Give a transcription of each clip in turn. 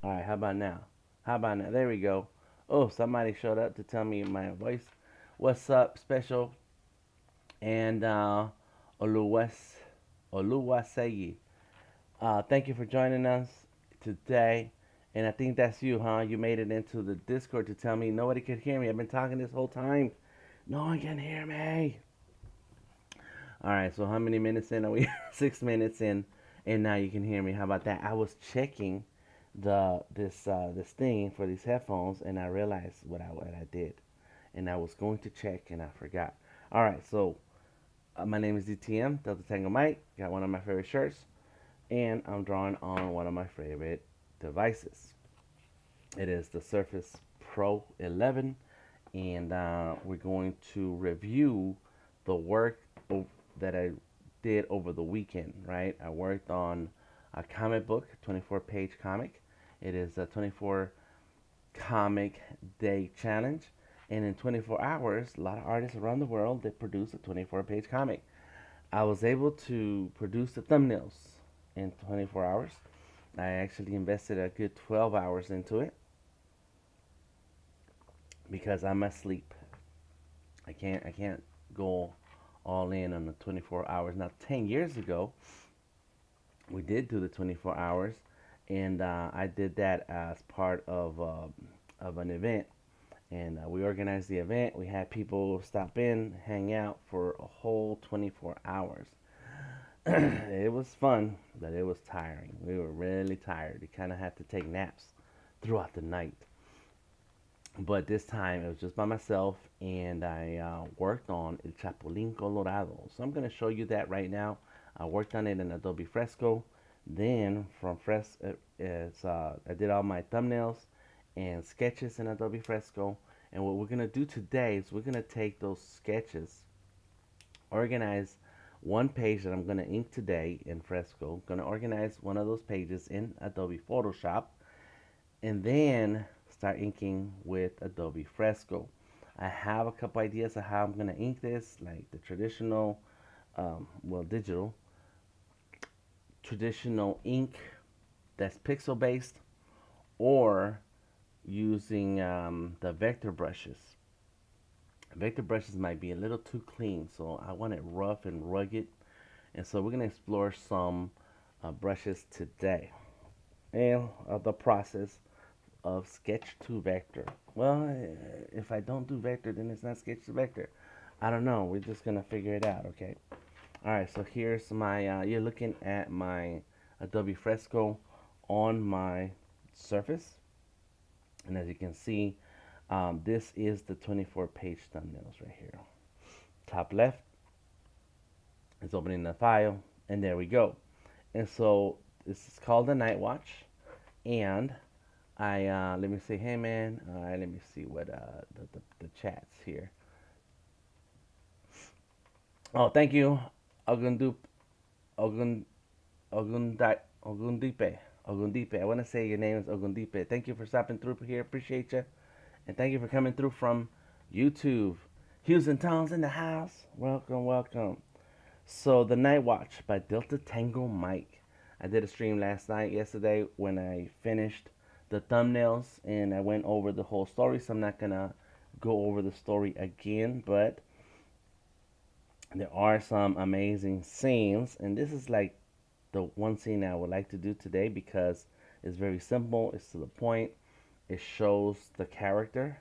All right, how about now? How about now? There we go. Oh, somebody showed up to tell me my voice. What's up, special? And Oluwas Oluwaseyi. Thank you for joining us today. And I think that's you, huh? You made it into the Discord to tell me nobody could hear me. I've been talking this whole time. No one can hear me. All right, so how many minutes in are we? 6 minutes in, and now you can hear me. How about that? I was checking this thing for these headphones, and I realized what I did, and I was going to check, and I forgot. All right, so my name is DTM Delta Tango Mike. Got one of my favorite shirts, and I'm drawing on one of my favorite devices. It is the Surface Pro 11, and we're going to review the work that I did over the weekend, right? I worked on a comic book, 24-page comic. It is a 24 comic day challenge. And in 24 hours, a lot of artists around the world they produce a 24-page comic. I was able to produce the thumbnails in 24 hours. I actually invested a good 12 hours into it because I'm asleep. I can't go all in on the 24 hours. Now, 10 years ago, we did do the 24 hours, and I did that as part of an event. And we organized the event. We had people stop in, hang out for a whole 24 hours. It was fun, but it was tiring. We were really tired. We kind of had to take naps throughout the night. But this time it was just by myself, and I worked on El Chapulin Colorado. So I'm going to show you that right now. I worked on it in Adobe Fresco. Then from Fresco, I did all my thumbnails and sketches in Adobe Fresco. And what we're going to do today is we're going to take those sketches, organize one page that I'm going to ink today in Fresco. I'm going to organize one of those pages in Adobe Photoshop, and then start inking with Adobe Fresco. I have a couple ideas of how I'm going to ink this, like the traditional, well, traditional ink that's pixel based, or using the vector brushes. Vector brushes might be a little too clean, so I want it rough and rugged. And so we're going to explore some brushes today and the process of sketch to vector. Well, if I don't do vector, then it's not sketch to vector. I don't know. We're just gonna figure it out, okay? All right. So here's my. You're looking at my Adobe Fresco on my Surface, and as you can see, this is the 24-page thumbnails right here. Top left is opening the file, and there we go. And so this is called the Night Watch, and I let me say, hey man. All right, let me see what the chats here. Oh, thank you, Ogundup, Ogun, Ogundipe, Ogundipe. I want to say your name is Ogundipe. Thank you for stopping through here. Appreciate you, and thank you for coming through from YouTube. Houston Tones in the house. Welcome, welcome. So the Night Watch by Delta Tango Mike. I did a stream yesterday, when I finished the thumbnails, and I went over the whole story. So I'm not gonna go over the story again, but there are some amazing scenes, and this is like the one scene I would like to do today because it's very simple, it's to the point, it shows the character.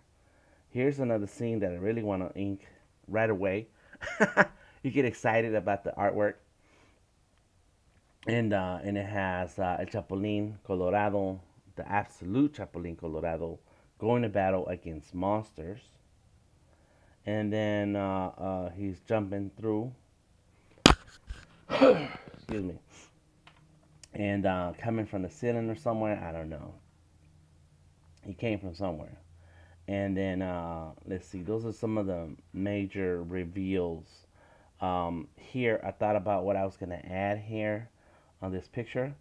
Here's another scene that I really want to ink right away. You get excited about the artwork, and it has El Chapulín Colorado, the absolute Chapulín Colorado, going to battle against monsters, and then he's jumping through. Excuse me. And coming from the ceiling or somewhere, I don't know. He came from somewhere. And then let's see, those are some of the major reveals. Here, I thought about what I was gonna add here on this picture.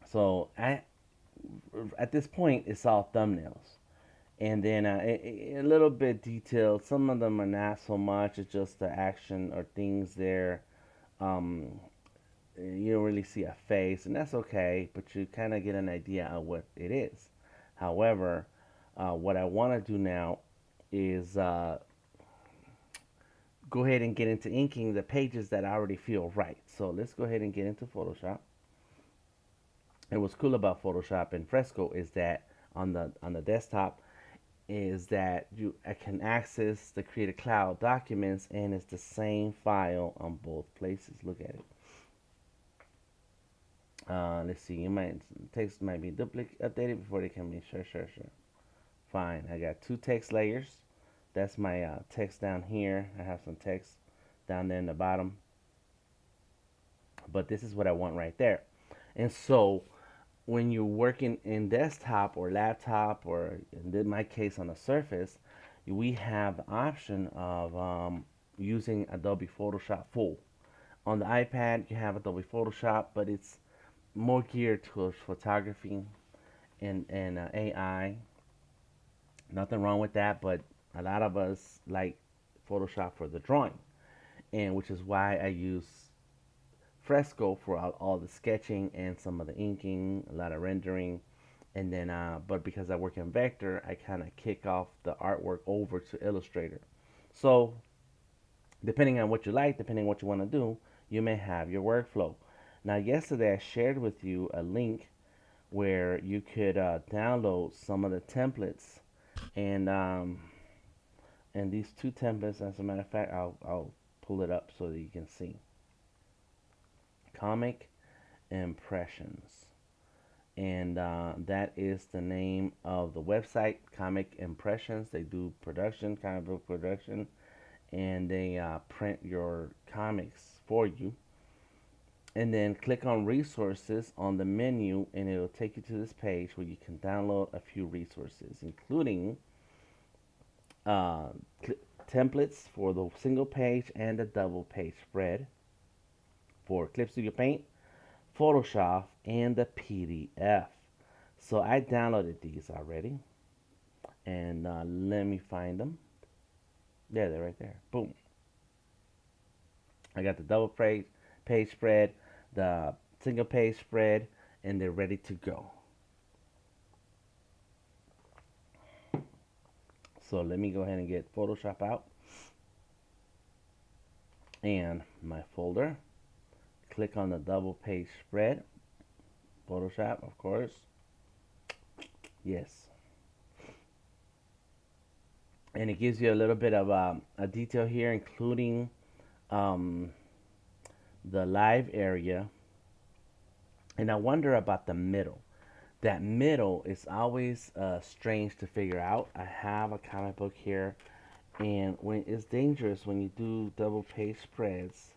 So at this point, it's all thumbnails, and then a little bit detailed. Some of them are not so much. It's just the action or things there. Um, you don't really see a face, and that's okay, but you kind of get an idea of what it is. However, what I want to do now is go ahead and get into inking the pages that I already feel right. So let's go ahead and get into Photoshop. And what's cool about Photoshop and Fresco is that on the desktop is that I can access the Creative Cloud documents, and it's the same file on both places. Look at it. Let's see. Text might be updated before they come in. Sure. Fine. I got two text layers. That's my text down here. I have some text down there in the bottom, but this is what I want right there. And so when you're working in desktop or laptop, or in my case on a Surface, we have the option of using Adobe Photoshop Full. On the iPad, you have Adobe Photoshop, but it's more geared towards photography and AI. Nothing wrong with that, but a lot of us like Photoshop for the drawing, and which is why I use Fresco for all the sketching and some of the inking, a lot of rendering, and then but because I work in vector, I kind of kick off the artwork over to Illustrator. So depending on what you like, depending on what you want to do, you may have your workflow. Now, yesterday I shared with you a link where you could download some of the templates, and these two templates, as a matter of fact, I'll pull it up so that you can see. Comic Impressions, and that is the name of the website. Comic Impressions. They do production, comic book production, and they print your comics for you. And then click on resources on the menu, and it'll take you to this page where you can download a few resources, including uh, templates for the single page and the double page spread for Clip Studio Paint, Photoshop, and the PDF. So I downloaded these already, and let me find them. Yeah, they're right there. Boom. I got the double page spread, the single page spread, and they're ready to go. So let me go ahead and get Photoshop out and my folder. Click on the double page spread. Photoshop, of course. Yes. And it gives you a little bit of a detail here, including um, the live area. And I wonder about the middle. That middle is always strange to figure out. I have a comic book here, and when it's dangerous when you do double page spreads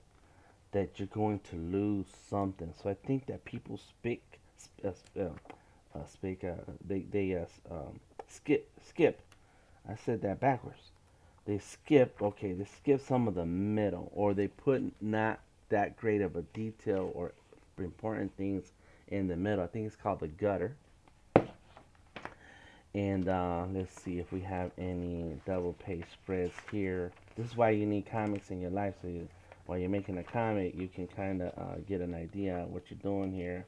that you're going to lose something. So I think that people skip. I said that backwards. They skip. Okay, they skip some of the middle, or they put not that great of a detail or important things in the middle. I think it's called the gutter. And let's see if we have any double page spreads here. This is why you need comics in your life, so while you're making a comic, you can kind of get an idea of what you're doing here.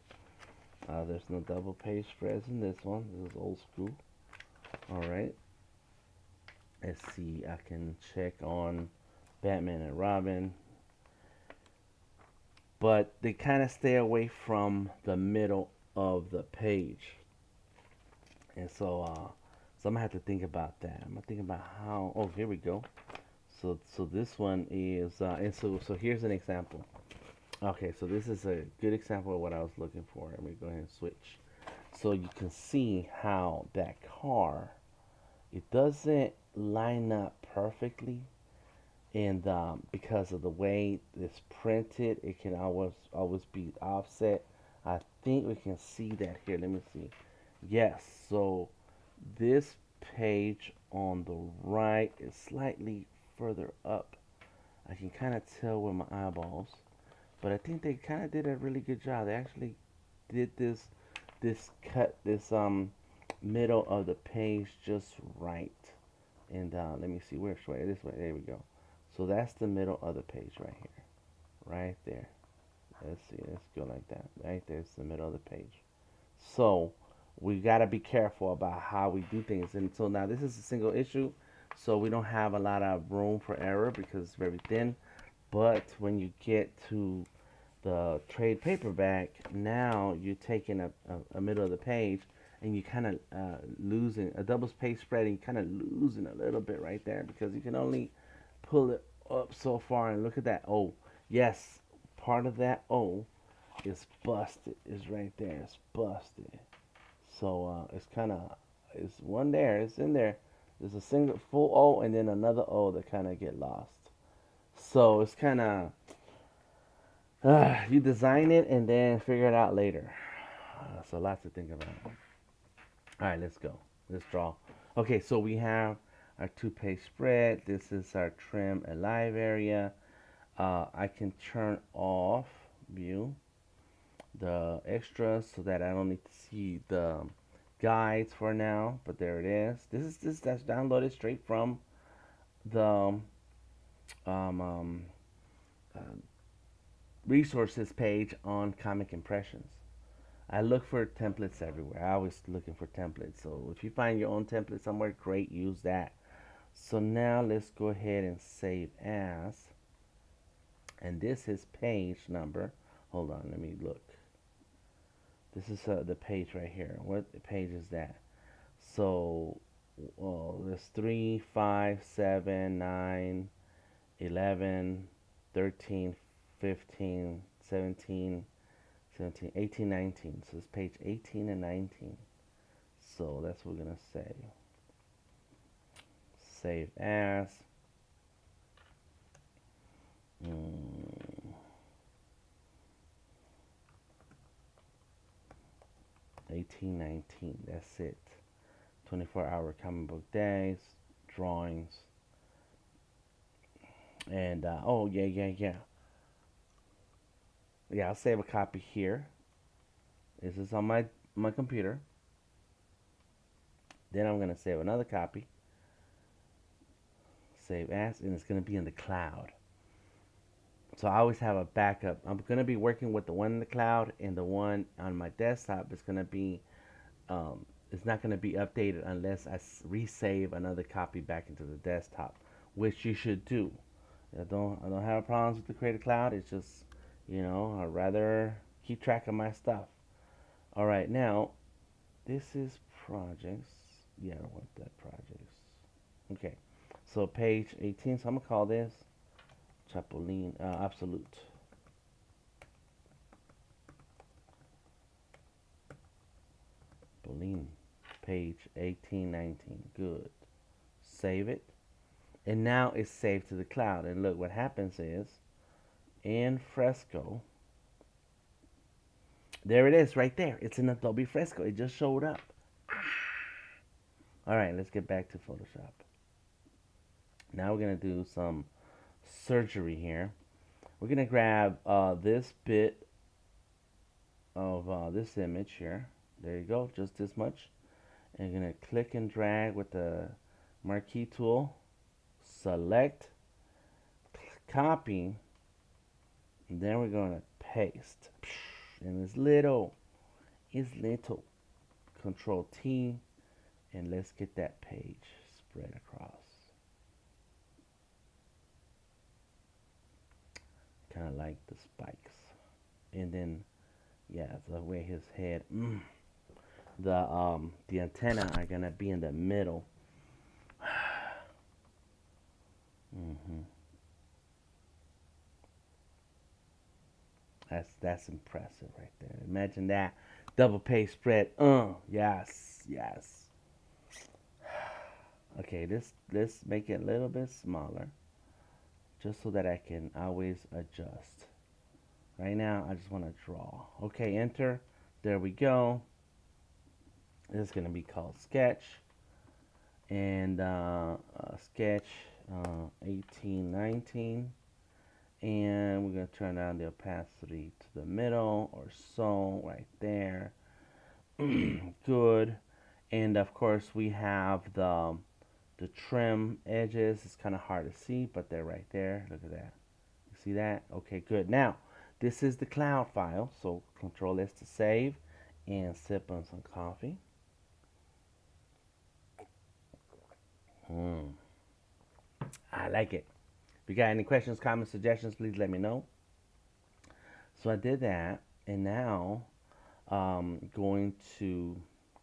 There's no double page spreads in this one. This is old school. Alright. Let's see. I can check on Batman and Robin. But they kind of stay away from the middle of the page. And so I'm gonna have to think about that. I'm gonna think about how. Oh, here we go. So this one is, and so here's an example. Okay, so this is a good example of what I was looking for. Let me go ahead and switch. So you can see how that car, it doesn't line up perfectly, and because of the way it's printed, it can always be offset. I think we can see that here. Let me see. Yes, so this page on the right is slightly further up. I can kind of tell with my eyeballs, but I think they kind of did a really good job. They actually did this middle of the page just right. And let me see, which way? This way. There we go. So that's the middle of the page right here, right there. Let's see, let's go like that. Right there's the middle of the page. So we gotta be careful about how we do things. And so now this is a single issue, so we don't have a lot of room for error because it's very thin. But when you get to the trade paperback, now you're taking a middle of the page and you kind of losing a double page spread, and you kind of losing a little bit right there because you can only pull it up so far. And look at that O. Yes, part of that O is busted. Is right there. It's busted. So it's kind of it's one there. It's in there. There's a single full O and then another O that kind of get lost. So it's kind of you design it and then figure it out later. So lots to think about. All right, let's go. Let's draw. Okay, so we have our two-page spread. This is our trim alive area. I can turn off view the extras so that I don't need to see the guides for now. But there it is. This that's downloaded straight from the um, um, uh, resources page on Comic Impressions. I look for templates everywhere. I always looking for templates. So if you find your own template somewhere, great, use that. So now let's go ahead and save as. And this is page number. Hold on, let me look. This is the page right here. What page is that? So there's 3, 5, 7, 9, 11, 13, 15, 17, 17, 18, 19. So it's page 18 and 19. So that's what we're going to say. Save as. 18, 19. That's it. 24-hour comic book days, drawings, and oh yeah. I'll save a copy here. This is on my computer. Then I'm gonna save another copy. Save as, and it's gonna be in the cloud. So I always have a backup. I'm gonna be working with the one in the cloud, and the one on my desktop is gonna be it's not going to be updated unless I resave another copy back into the desktop, which you should do. I don't have problems with the Creative Cloud. It's just, I'd rather keep track of my stuff. All right, now this is projects. Yeah, I don't want that projects. Okay, so page 18. So I'm gonna call this Chapulin Absolute. Chapulin. Page 1819. Good. Save it. And now it's saved to the cloud. And look, what happens is in Fresco, there it is right there. It's in Adobe Fresco. It just showed up. All right, let's get back to Photoshop. Now we're going to do some surgery here. We're going to grab this bit of this image here. There you go, just this much. And you're going to click and drag with the marquee tool, select, copy, and then we're going to paste. And it's little, Control T, and let's get that page spread across. Kind of like the spikes. And then, yeah, the way his head, the antenna are gonna be in the middle. That's impressive right there. Imagine that double page spread. Yes. Okay, let's make it a little bit smaller, just so that I can always adjust. Right now, I just want to draw. Okay, enter. There we go. This is going to be called Sketch. And Sketch 1819. And we're going to turn down the opacity to the middle or so, right there. Good. And of course, we have the trim edges. It's kind of hard to see, but they're right there. Look at that. You see that? Okay, good. Now, This is the cloud file, so Control S to save and sip on some coffee. I like it. If you got any questions, comments, suggestions, please let me know. So I did that, and now going to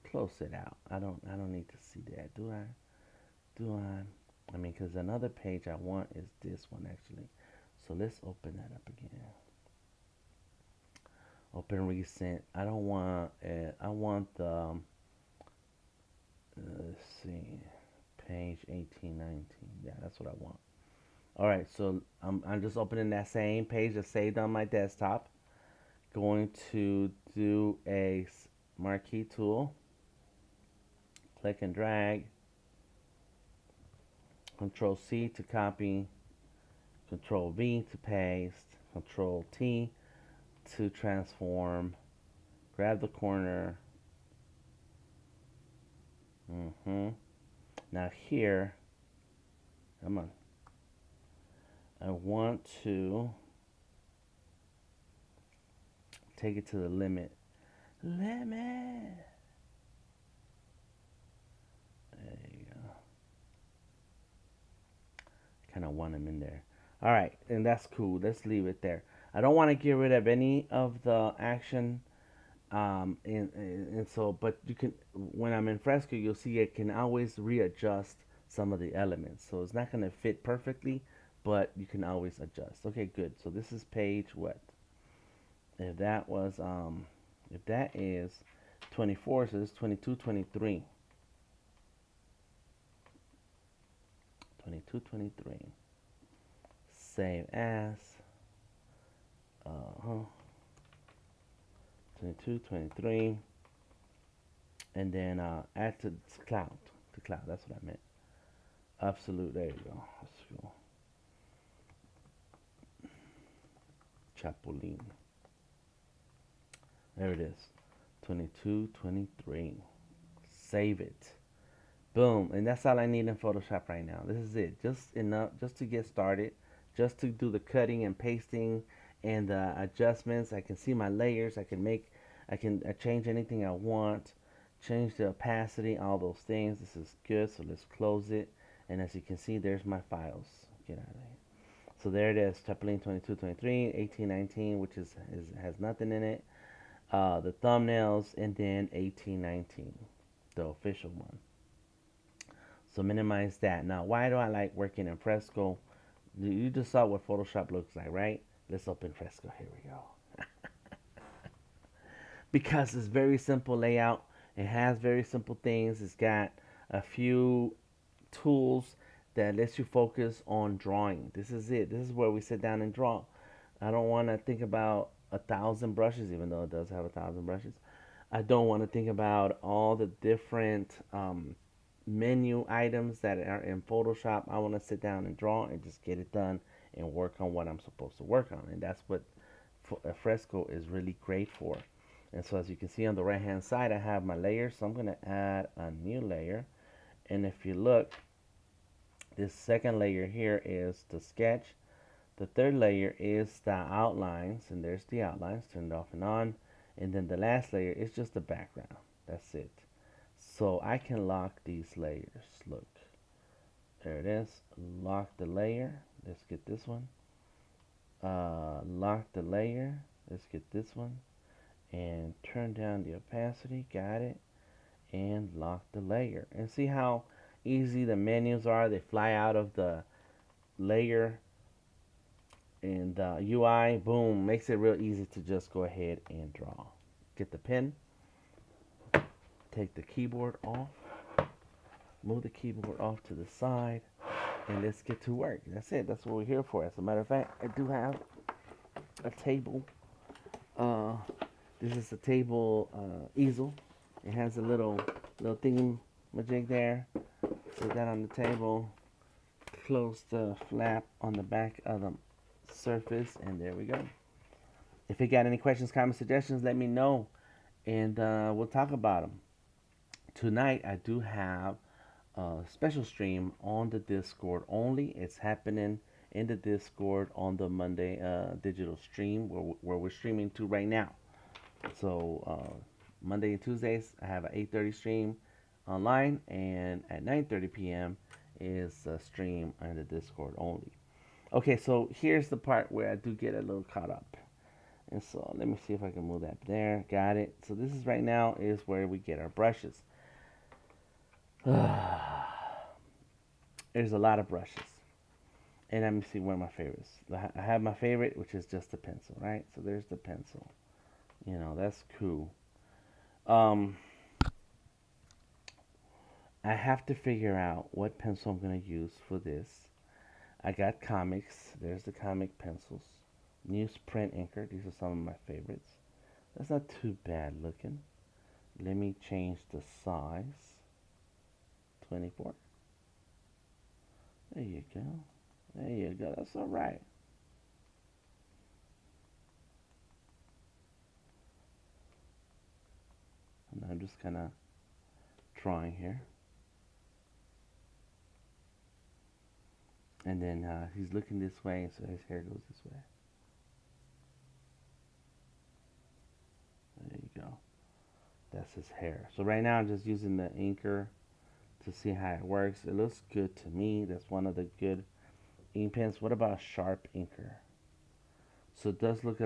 close it out. I don't need to see that, do I? Do I? I mean, because another page I want is this one actually. So let's open that up again. Open recent. I don't want it. I want the let's see, page 18, 19. Yeah, that's what I want. All right, so I'm just opening that same page that's saved on my desktop. Going to do a marquee tool. Click and drag. Control C to copy. Control V to paste. Control T to transform. Grab the corner. Now here, come on. I want to take it to the limit. Limit. There you go. Kind of want him in there. All right, and that's cool. Let's leave it there. I don't want to get rid of any of the action. And so, but you can, when I'm in Fresco, you'll see it can always readjust some of the elements. So it's not going to fit perfectly, but you can always adjust. Okay, good. So this is page what? If that was, if that is 24, so this is 22, 23. 22, 23. Save as. 22, 23. And then add to cloud. To cloud, that's what I meant. Absolute, there you go. Let's go. Chapulin. There it is. 22, 23. Save it. Boom. And that's all I need in Photoshop right now. This is it. Just enough just to get started. Just to do the cutting and pasting and the adjustments. I can see my layers. I can change anything I want. Change the opacity, all those things. This is good. So let's close it. And as you can see, there's my files. Get out of here. So there it is. Chapulin 22, 23, 18, 19, which has nothing in it. The thumbnails, and then 18, 19, the official one. So minimize that. Now, why do I like working in Fresco? You just saw what Photoshop looks like, right? Let's open Fresco. Here we go. Because it's very simple layout. It has very simple things. It's got a few tools that lets you focus on drawing. This is it. This is where we sit down and draw. I don't want to think about 1,000 brushes, even though it does have 1,000 brushes. I don't want to think about all the different menu items that are in Photoshop. I want to sit down and draw and just get it done and work on what I'm supposed to work on. And that's what Fresco is really great for. And so as you can see on the right hand side, I have my layers. So I'm going to add a new layer. And if you look, this second layer here is the sketch. The third layer is the outlines, and there's the outlines turned off and on. And then the last layer is just the background. That's it. So I can lock these layers. Look, there it is. Lock the layer. Let's get this one. Lock the layer. Let's get this one. And turn down the opacity. Got it. And lock the layer. And see how easy the menus are. They fly out of the layer. And UI, boom, makes it real easy to just go ahead and draw. Get the pen. Take the keyboard off. Move the keyboard off to the side. And let's get to work. That's it. That's what we're here for. As a matter of fact, I do have a table. This is a table easel. It has a little thingamajig there. Put that on the table. Close the flap on the back of the surface, and there we go. If you got any questions, comments, suggestions, let me know, and we'll talk about them. Tonight, I do have a special stream on the Discord only. It's happening in the Discord on the Monday digital stream where we're streaming to right now. So Monday and Tuesdays I have an 8:30 stream online, and at 9:30 p.m. is a stream on the Discord only. Okay, so here's the part where I do get a little caught up. And so let me see if I can move that there. Got it. So this is right now is where we get our brushes. There's a lot of brushes. And let me see one of my favorites. I have my favorite, which is just the pencil, right? So there's the pencil. You know, that's cool. Um, I have to figure out what pencil I'm going to use for this. I got comics. There's the comic pencils. Newsprint inker. These are some of my favorites. That's not too bad looking. Let me change the size. 24. There you go. There you go. That's all right. And I'm just kind of drawing here. And then he's looking this way, so his hair goes this way. There you go. That's his hair. So right now I'm just using the inker to see how it works. It looks good to me. That's one of the good ink pens. What about sharp inker? So it does look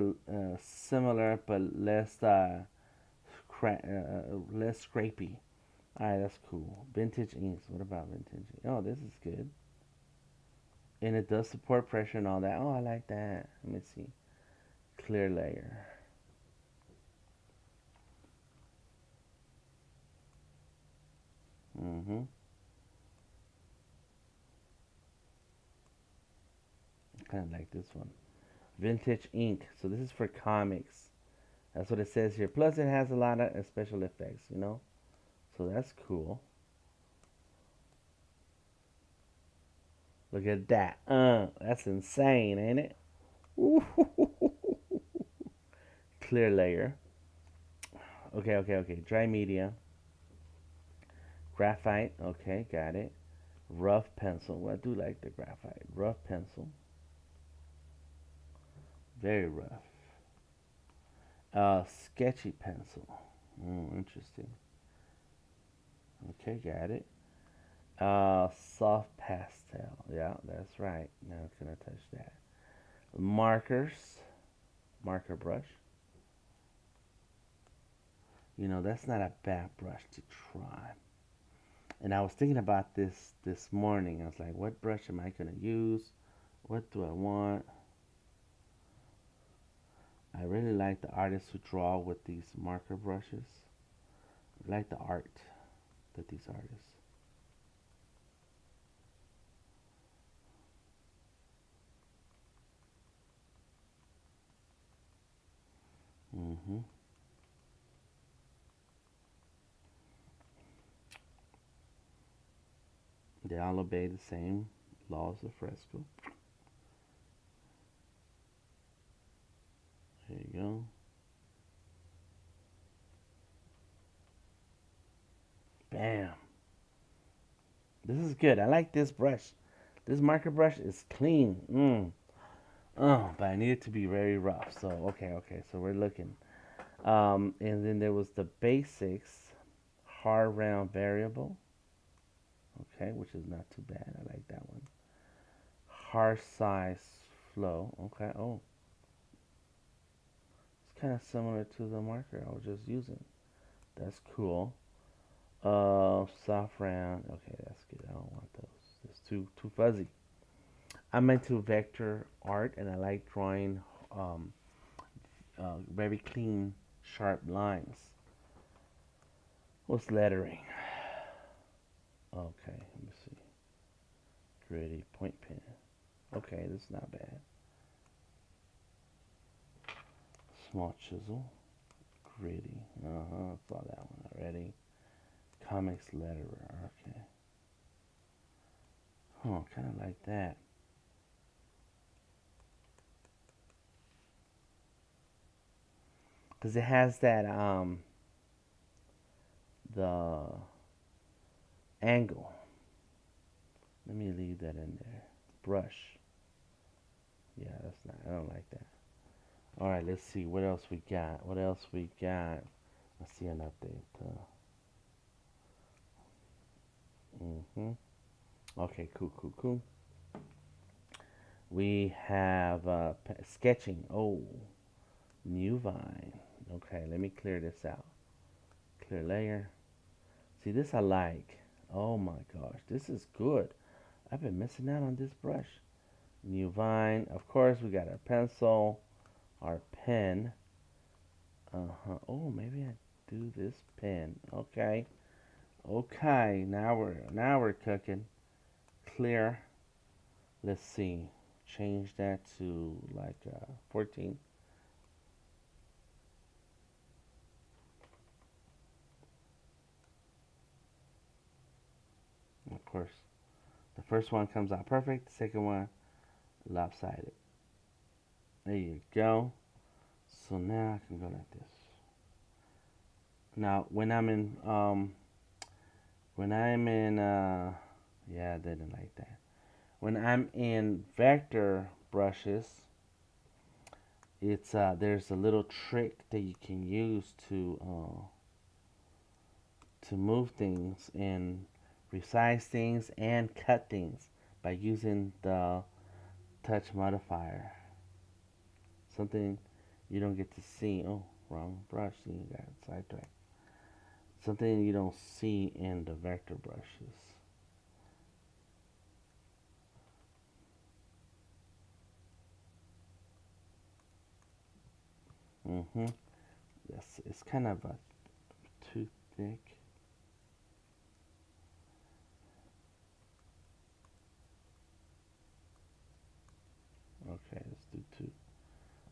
similar, but less less scrapey. All right, that's cool. Vintage inks. What about vintage? Oh, this is good. And it does support pressure and all that. Oh, I like that. Let me see. Clear layer. Mm-hmm. Kind of like this one. Vintage ink. So this is for comics. That's what it says here. Plus, it has a lot of special effects, you know? So that's cool. Look at that. That's insane, ain't it? Ooh. Clear layer. Okay. Dry media. Graphite. Okay, got it. Rough pencil. Well, I do like the graphite. Rough pencil. Very rough. Sketchy pencil. Interesting. Okay, got it. Soft pastel. Yeah, that's right. Now I'm gonna touch that. Markers. Marker brush. You know, that's not a bad brush to try. And I was thinking about this morning. I was like, what brush am I gonna use? What do I want? I really like the artists who draw with these marker brushes. I like the art that these artists. Mm-hmm. They all obey the same laws of Fresco. There you go. Bam. This is good. I like this brush. This marker brush is clean. Oh, but I need it to be very rough. So, okay. So we're looking. And then there was the basics hard round variable. Okay, which is not too bad. I like that one. Hard size flow. Okay. Oh, it's kind of similar to the marker I was just using. That's cool. Soft round. Okay, that's good. I don't want those. It's too fuzzy. I'm into vector art, and I like drawing very clean, sharp lines. What's lettering? Okay, let me see. Gritty point pen. Okay, this is not bad. Small chisel. Gritty. I saw that one already. Comics letterer. Okay. Oh, kind of like that. Because it has that the angle. Let me leave that in there. Brush. Yeah, that's not. I don't like that. All right, let's see what else we got. What else we got? Let's see an update. Mhm. Okay, cool, cool, cool. We have sketching. Oh, new vine. Okay, let me clear this out. Clear layer. See, this I like. Oh my gosh, this is good. I've been missing out on this brush. New vine. Of course, we got our pencil, our pen. Oh, maybe I do this pen. Okay. Okay. Now we're cooking. Clear. Let's see. Change that to like 14. Of course, the first one comes out perfect. The second one lopsided. There you go. So now I can go like this. Now when I'm in yeah, I didn't like that. When I'm in vector brushes, it's there's a little trick that you can use to move things and resize things and cut things by using the touch modifier. Something you don't get to see. Oh, wrong brush. You got sidetracked. Something you don't see in the vector brushes. Mm-hmm. Yes, it's kind of too thick. Okay, let's do two.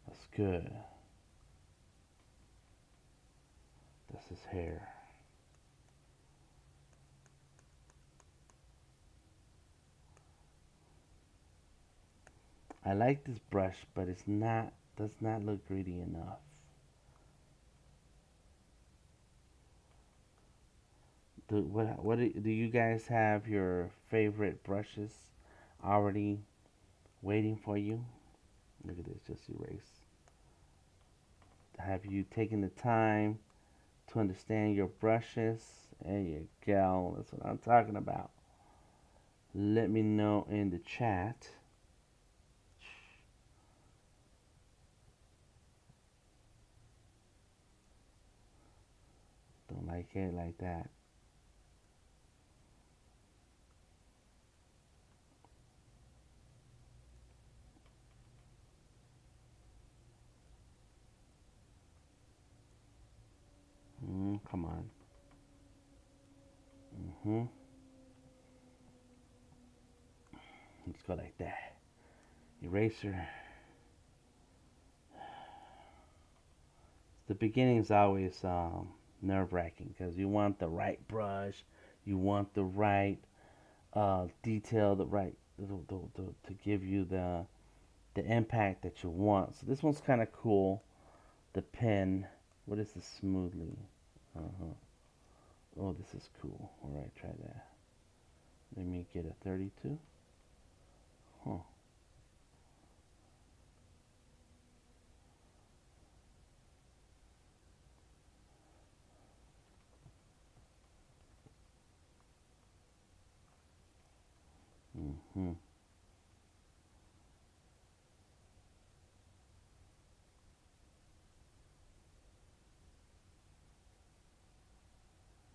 That's good. That's his hair. I like this brush, but it's not does not look greedy enough. Do you guys have your favorite brushes already waiting for you? Look at this, just erase. Have you taken the time to understand your brushes? There you go. That's what I'm talking about. Let me know in the chat. Don't like it like that. Come on. Hmm. Let's go like that. Eraser. The beginning is always nerve-wracking because you want the right brush, you want the right detail, the right to give you the impact that you want. So this one's kind of cool. The pen. What is this smoothly? Uh-huh. Oh, this is cool. All right, try that. Let me get a 32. Huh. Mm-hmm.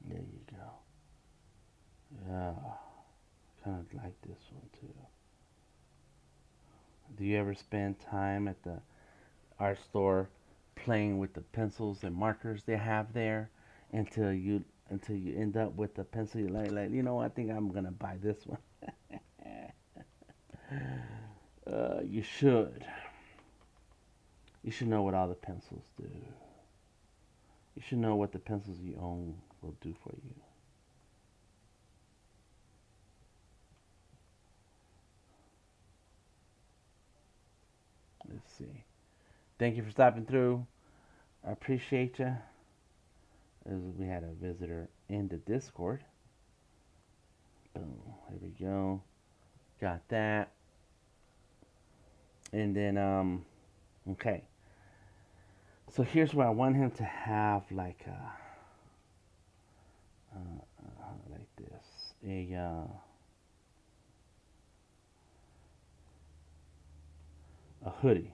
There you go. Yeah, kind of like this one too. Do you ever spend time at the art store playing with the pencils and markers they have there until you end up with the pencil you like I think I'm gonna buy this one. You should. You should know what all the pencils do. You should know what the pencils you own will do for you. Let's see. Thank you for stopping through. I appreciate you. As we had a visitor in the Discord. Boom. Here we go. Got that. And then okay. So here's where I want him to have like like this, a hoodie.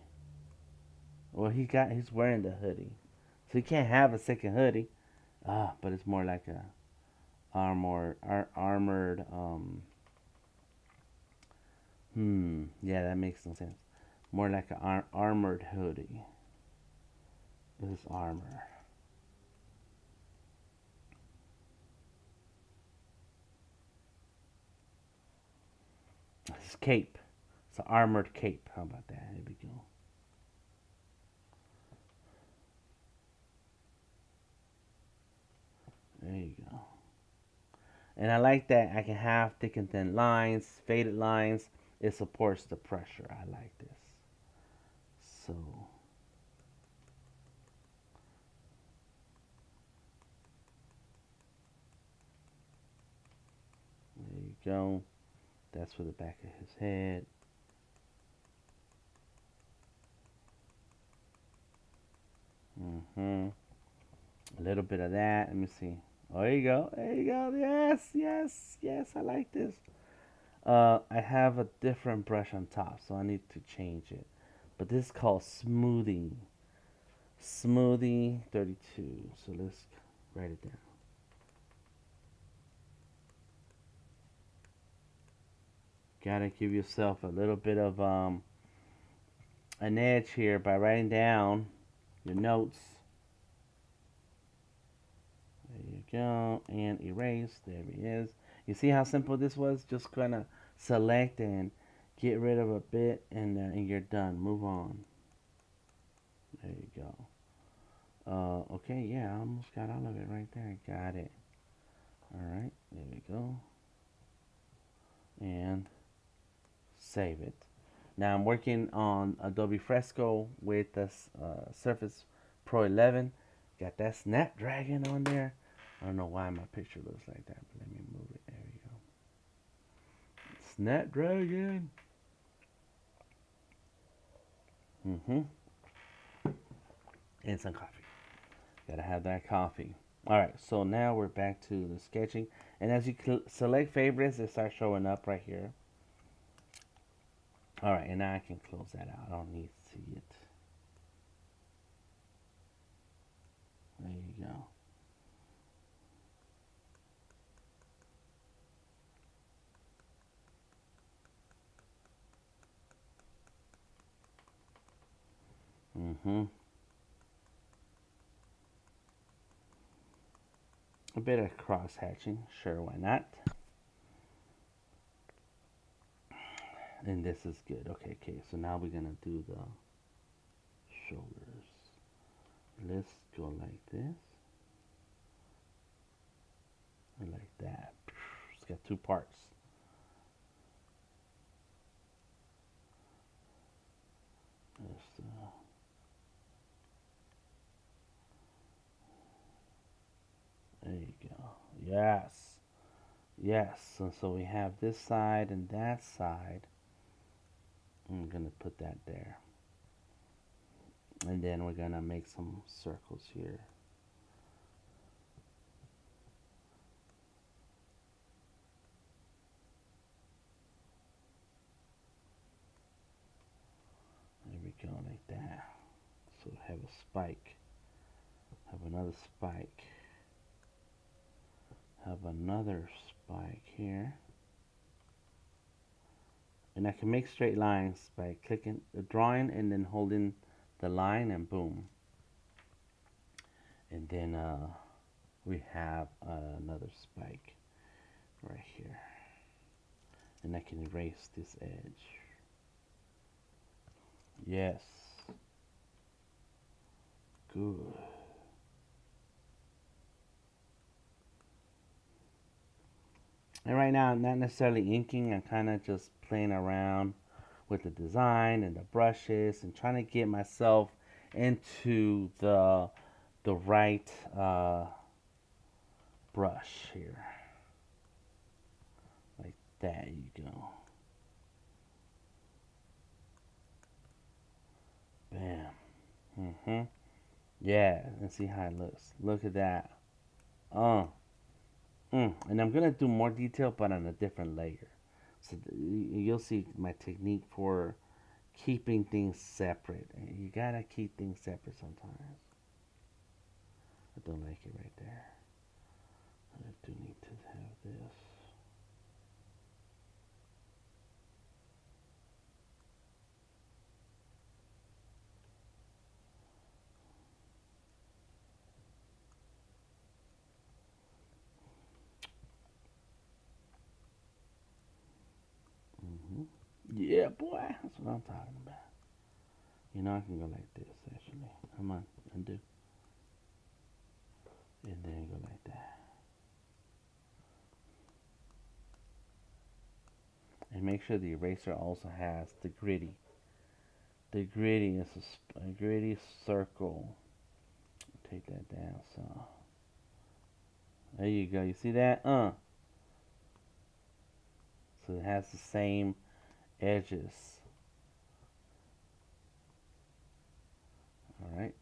Well, he's wearing the hoodie, so he can't have a second hoodie. But it's more like a armored. Yeah, that makes no sense. More like an armored hoodie. This is armor. This is cape. It's an armored cape. How about that? Here we go. There you go. And I like that I can have thick and thin lines, faded lines. It supports the pressure. I like this. So there you go. That's for the back of his head. Mm-hmm. A little bit of that. Let me see. Oh, there you go. There you go. Yes, yes, yes. I like this. I have a different brush on top, so I need to change it. But this is called smoothing. Smoothie 32. So let's write it down. Gotta give yourself a little bit of an edge here by writing down your notes. There you go. And erase. There he is. You see how simple this was? Just gonna select and get rid of a bit, and you're done. Move on. There you go. Okay, yeah, I almost got all of it right there. Got it. All right, there we go. And save it. Now I'm working on Adobe Fresco with the Surface Pro 11. Got that Snapdragon on there. I don't know why my picture looks like that, but let me move it. There we go. Snapdragon. Mm-hmm. And some coffee. Gotta have that coffee. All right, so now we're back to the sketching. And as you select favorites, it starts showing up right here. All right, and now I can close that out. I don't need to see it. There you go. Mm-hmm. A bit of cross hatching, sure, why not? And this is good. Okay, so now we're gonna do the shoulders. Let's go like this and like that. It's got two parts. Just, there you go. Yes, yes. So we have this side and that side. I'm gonna put that there, and then we're gonna make some circles here. There we go, like that. So have a spike, have another spike, have another spike here. And I can make straight lines by clicking the drawing and then holding the line, and boom. And then we have another spike right here. And I can erase this edge. Yes. Good. And right now, I'm not necessarily inking. I'm kind of just playing around with the design and the brushes and trying to get myself into the right brush here. Like that, you go. Mm-hmm. Yeah, and see how it looks. Look at that. Uh, and I'm gonna do more detail, but on a different layer. So you'll see my technique for keeping things separate. You gotta keep things separate sometimes. I don't like it right there. I do need to have this. Hmm. Yeah, boy, that's what I'm talking about. You know, I can go like this actually. Come on, undo, and then go like that. And make sure the eraser also has the gritty. The gritty is a gritty circle. Take that down. So there you go. You see that? So it has the same edges. All right.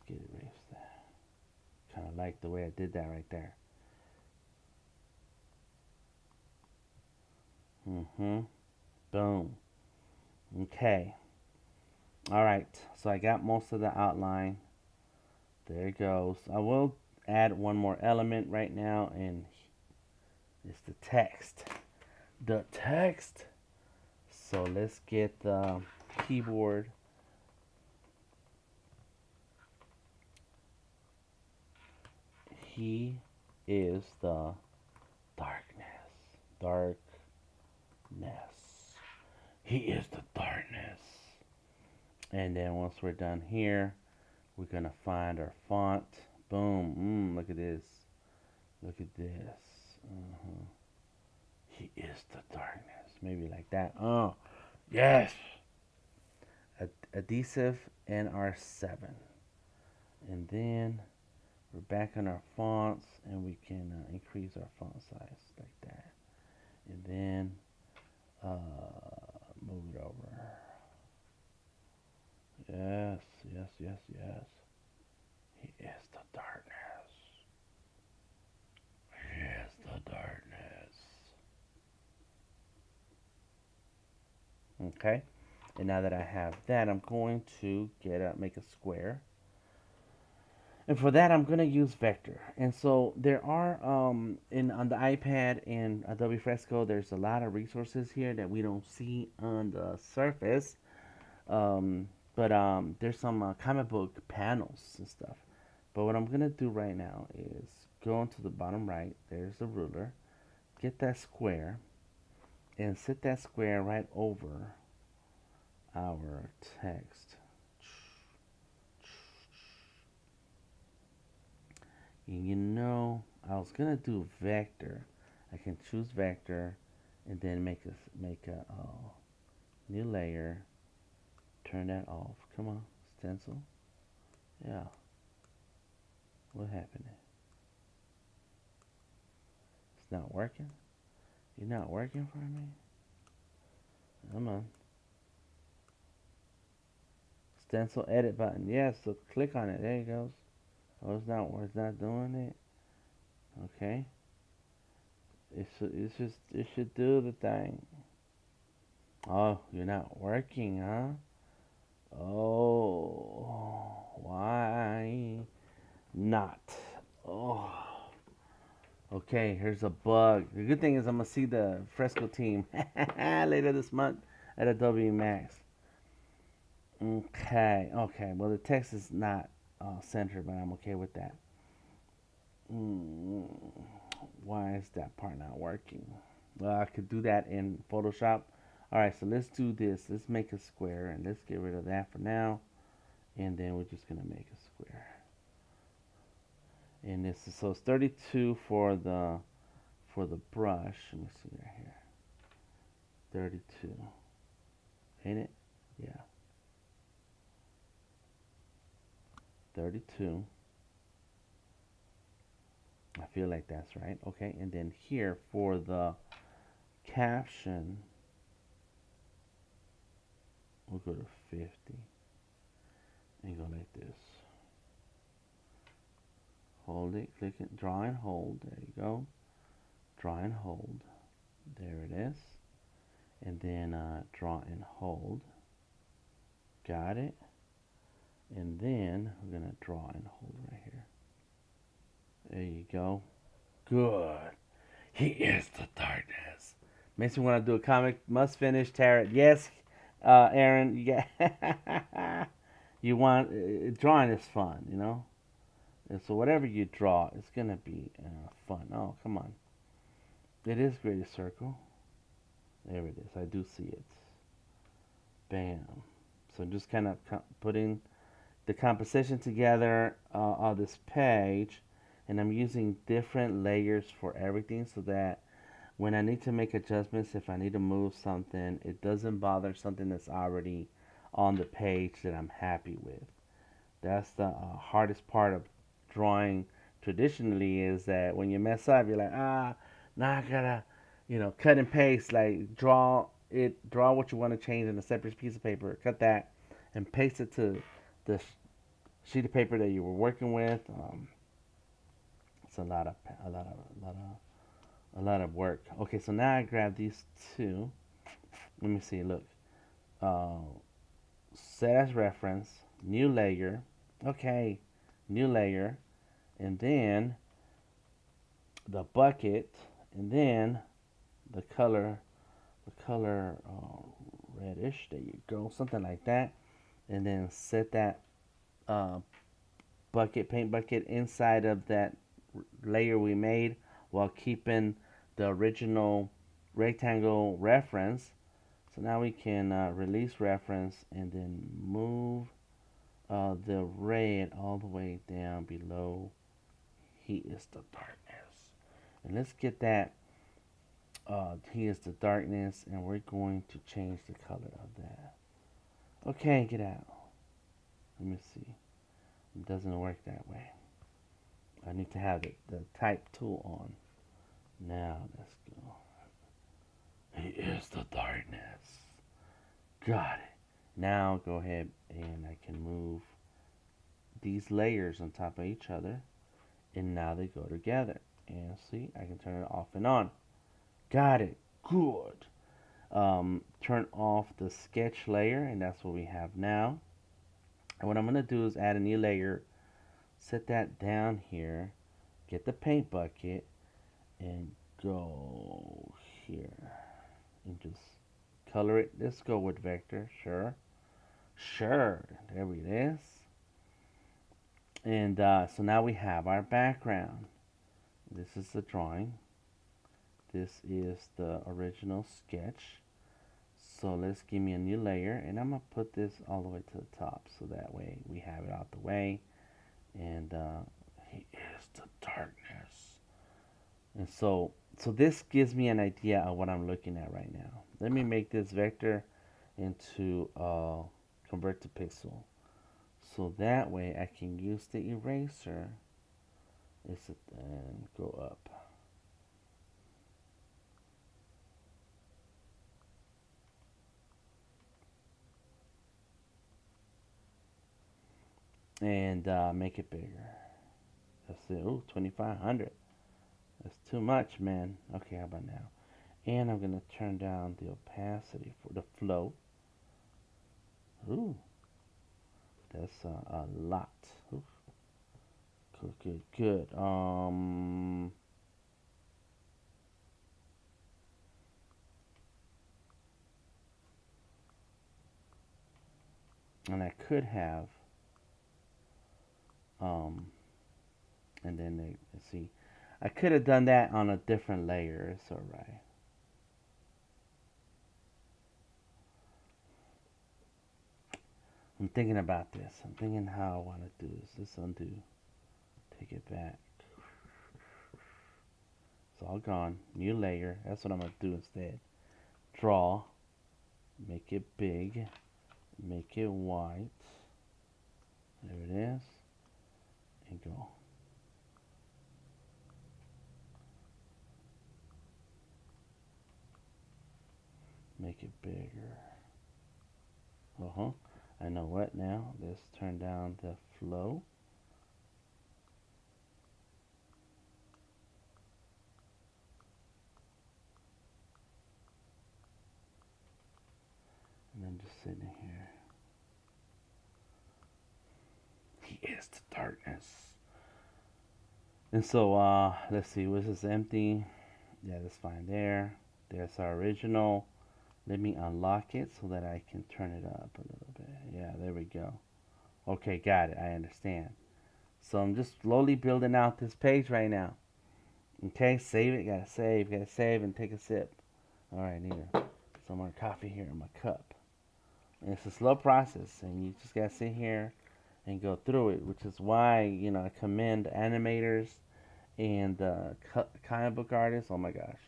Let's get it erased there. Kind of like the way I did that right there. Mm-hmm. Boom. Okay. All right. So I got most of the outline. There it goes. I will add one more element right now, and it's the text. The text. So let's get the keyboard. He is the darkness. Darkness. He is the darkness. And then once we're done here, we're gonna find our font. Boom. Look at this. Look at this. He is the darkness. Maybe like that. Oh, yes. Adhesive NR7. And then we're back on our fonts, and we can increase our font size like that. And then move it over. Yes, yes, yes, yes. He is the darkness. He is the darkness. Okay. And now that I have that, I'm going to make a square. And for that, I'm going to use vector. And so there are on the iPad and Adobe Fresco, there's a lot of resources here that we don't see on the surface. But there's some comic book panels and stuff. But what I'm going to do right now is go into the bottom right. There's the ruler. Get that square and sit that square right over our text. And you know, I was gonna do vector. I can choose vector, and then make a new layer. Turn that off. Come on, stencil. Yeah. What happened? It's not working. You're not working for me. Come on. Stencil edit button. Yes. So click on it. There you goes. Oh, it's not. It's not doing it. Okay. It should do the thing. Oh, you're not working, huh? Oh, why not? Oh, okay. Here's a bug. The good thing is I'm gonna see the Fresco team later this month at Adobe Max. Okay, okay. Well, the text is not centered, but I'm okay with that. Mm, why is that part not working? Well, I could do that in Photoshop. All right, so let's do this. Let's make a square, and let's get rid of that for now. And then we're just gonna make a square. And this is, so it's 32 for the brush. Let me see right here. 32. Ain't it? Yeah. 32. I feel like that's right. Okay, and then here for the caption, we'll go to 50 and go like this. Hold it, click it, draw and hold. There you go. Draw and hold. There it is. And then draw and hold. Got it. And then we're going to draw and hold right here. There you go. Good. He is the darkness. Makes me want to do a comic. Must finish tarot. Yes, Aaron. You get. You want drawing is fun, you know. And so whatever you draw, it's gonna be fun. Oh, come on. It is greatest circle. There it is. I do see it. Bam. So just kind of putting the composition together on this page, and I'm using different layers for everything so that when I need to make adjustments, if I need to move something, it doesn't bother something that's already on the page that I'm happy with. That's the hardest part of drawing traditionally, is that when you mess up, you're like, now I gotta, cut and paste, like draw what you want to change in a separate piece of paper, cut that, and paste it to the sheet of paper that you were working with. It's a lot of work. Okay, so now I grab these two. Let me see. Look, uh, set as reference, new layer. Okay, new layer, and then the bucket, and then the color, reddish. There you go, something like that, and then set that uh, paint bucket inside of that layer we made while keeping the original rectangle reference. So now we can release reference and then move the red all the way down below. He is the darkness. And let's get that. He is the darkness, and we're going to change the color of that. Okay, get out. Let me see. It doesn't work that way. I need to have the type tool on. Now let's go. He is the darkness. Got it. Now go ahead and I can move these layers on top of each other, and now they go together. And see, I can turn it off and on. Got it. Good. Turn off the sketch layer, and that's what we have now. And what I'm going to do is add a new layer, set that down here, get the paint bucket, and go here. And just color it. Let's go with vector. Sure. There it is. And so now we have our background. This is the drawing. This is the original sketch. So let's give me a new layer, and I'm going to put this all the way to the top so that way we have it out the way. And he is the darkness. And so this gives me an idea of what I'm looking at right now. Let me make this vector into convert to pixel. So that way I can use the eraser and go up. And make it bigger. Let's see. Ooh, 2500. That's too much, man. Okay, how about now? And I'm going to turn down the opacity for the flow. Ooh, that's a lot. Ooh. Good. And I could have, and then let's see, I could have done that on a different layer. It's all right. I'm thinking about this. I'm thinking how I want to do this. Let's undo. Take it back. It's all gone. New layer. That's what I'm going to do instead. Draw. Make it big. Make it white. There it is. And go. make it bigger. I know what now. Let's turn down the flow. And then just sitting here. He is the darkness. And so, let's see, was this empty? Yeah, that's fine there. There's our original. Let me unlock it so that I can turn it up a little bit. Yeah, there we go. Okay, got it. I understand. So I'm just slowly building out this page right now. Okay, save it. Gotta save, and take a sip. All right, need some more coffee here in my cup. And it's a slow process, and you just gotta sit here and go through it, which is why I commend animators and comic book artists. Oh my gosh.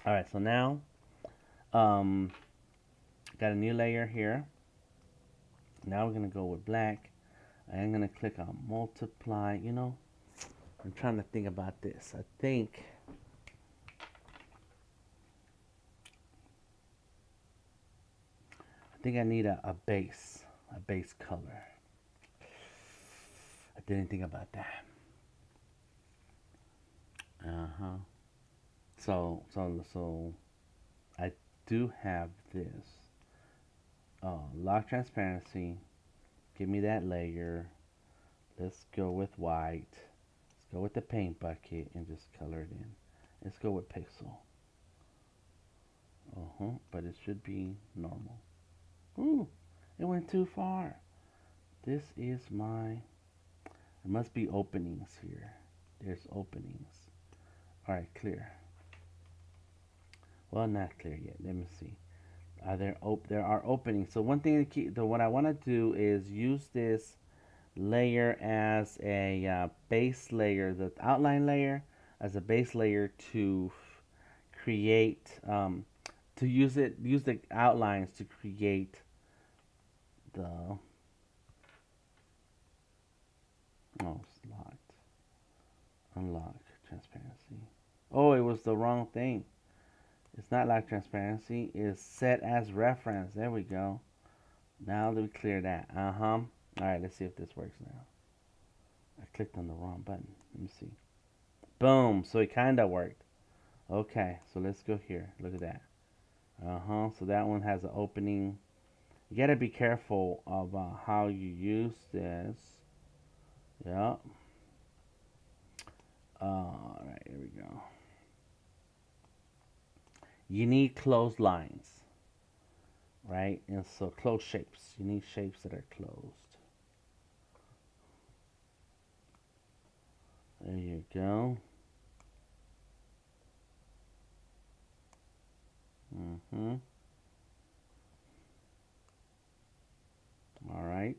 All right, so now got a new layer here. Now we're gonna go with black. I'm gonna click on multiply. I'm trying to think about this. I think I need a base color. I didn't think about that. So I do have this. Lock transparency. Give me that layer. Let's go with white. Let's go with the paint bucket and just color it in. Let's go with pixel. But it should be normal. Ooh, it went too far. This is there must be openings here. There's openings. Alright, clear. Well, not clear yet. Let me see. There are openings. So one thing what I want to do is use this layer as a base layer, the outline layer as a base layer to create, to use the outlines to create the, it's locked, unlock transparency. Oh, it was the wrong thing. It's not like transparency. It's set as reference. There we go. Now let me clear that. All right, let's see if this works now. I clicked on the wrong button. Let me see. Boom. So it kind of worked. Okay, so let's go here. Look at that. So that one has an opening. You gotta be careful of how you use this. Yep. All right, here we go. You need closed lines, right? And so closed shapes. You need shapes that are closed. There you go. All right.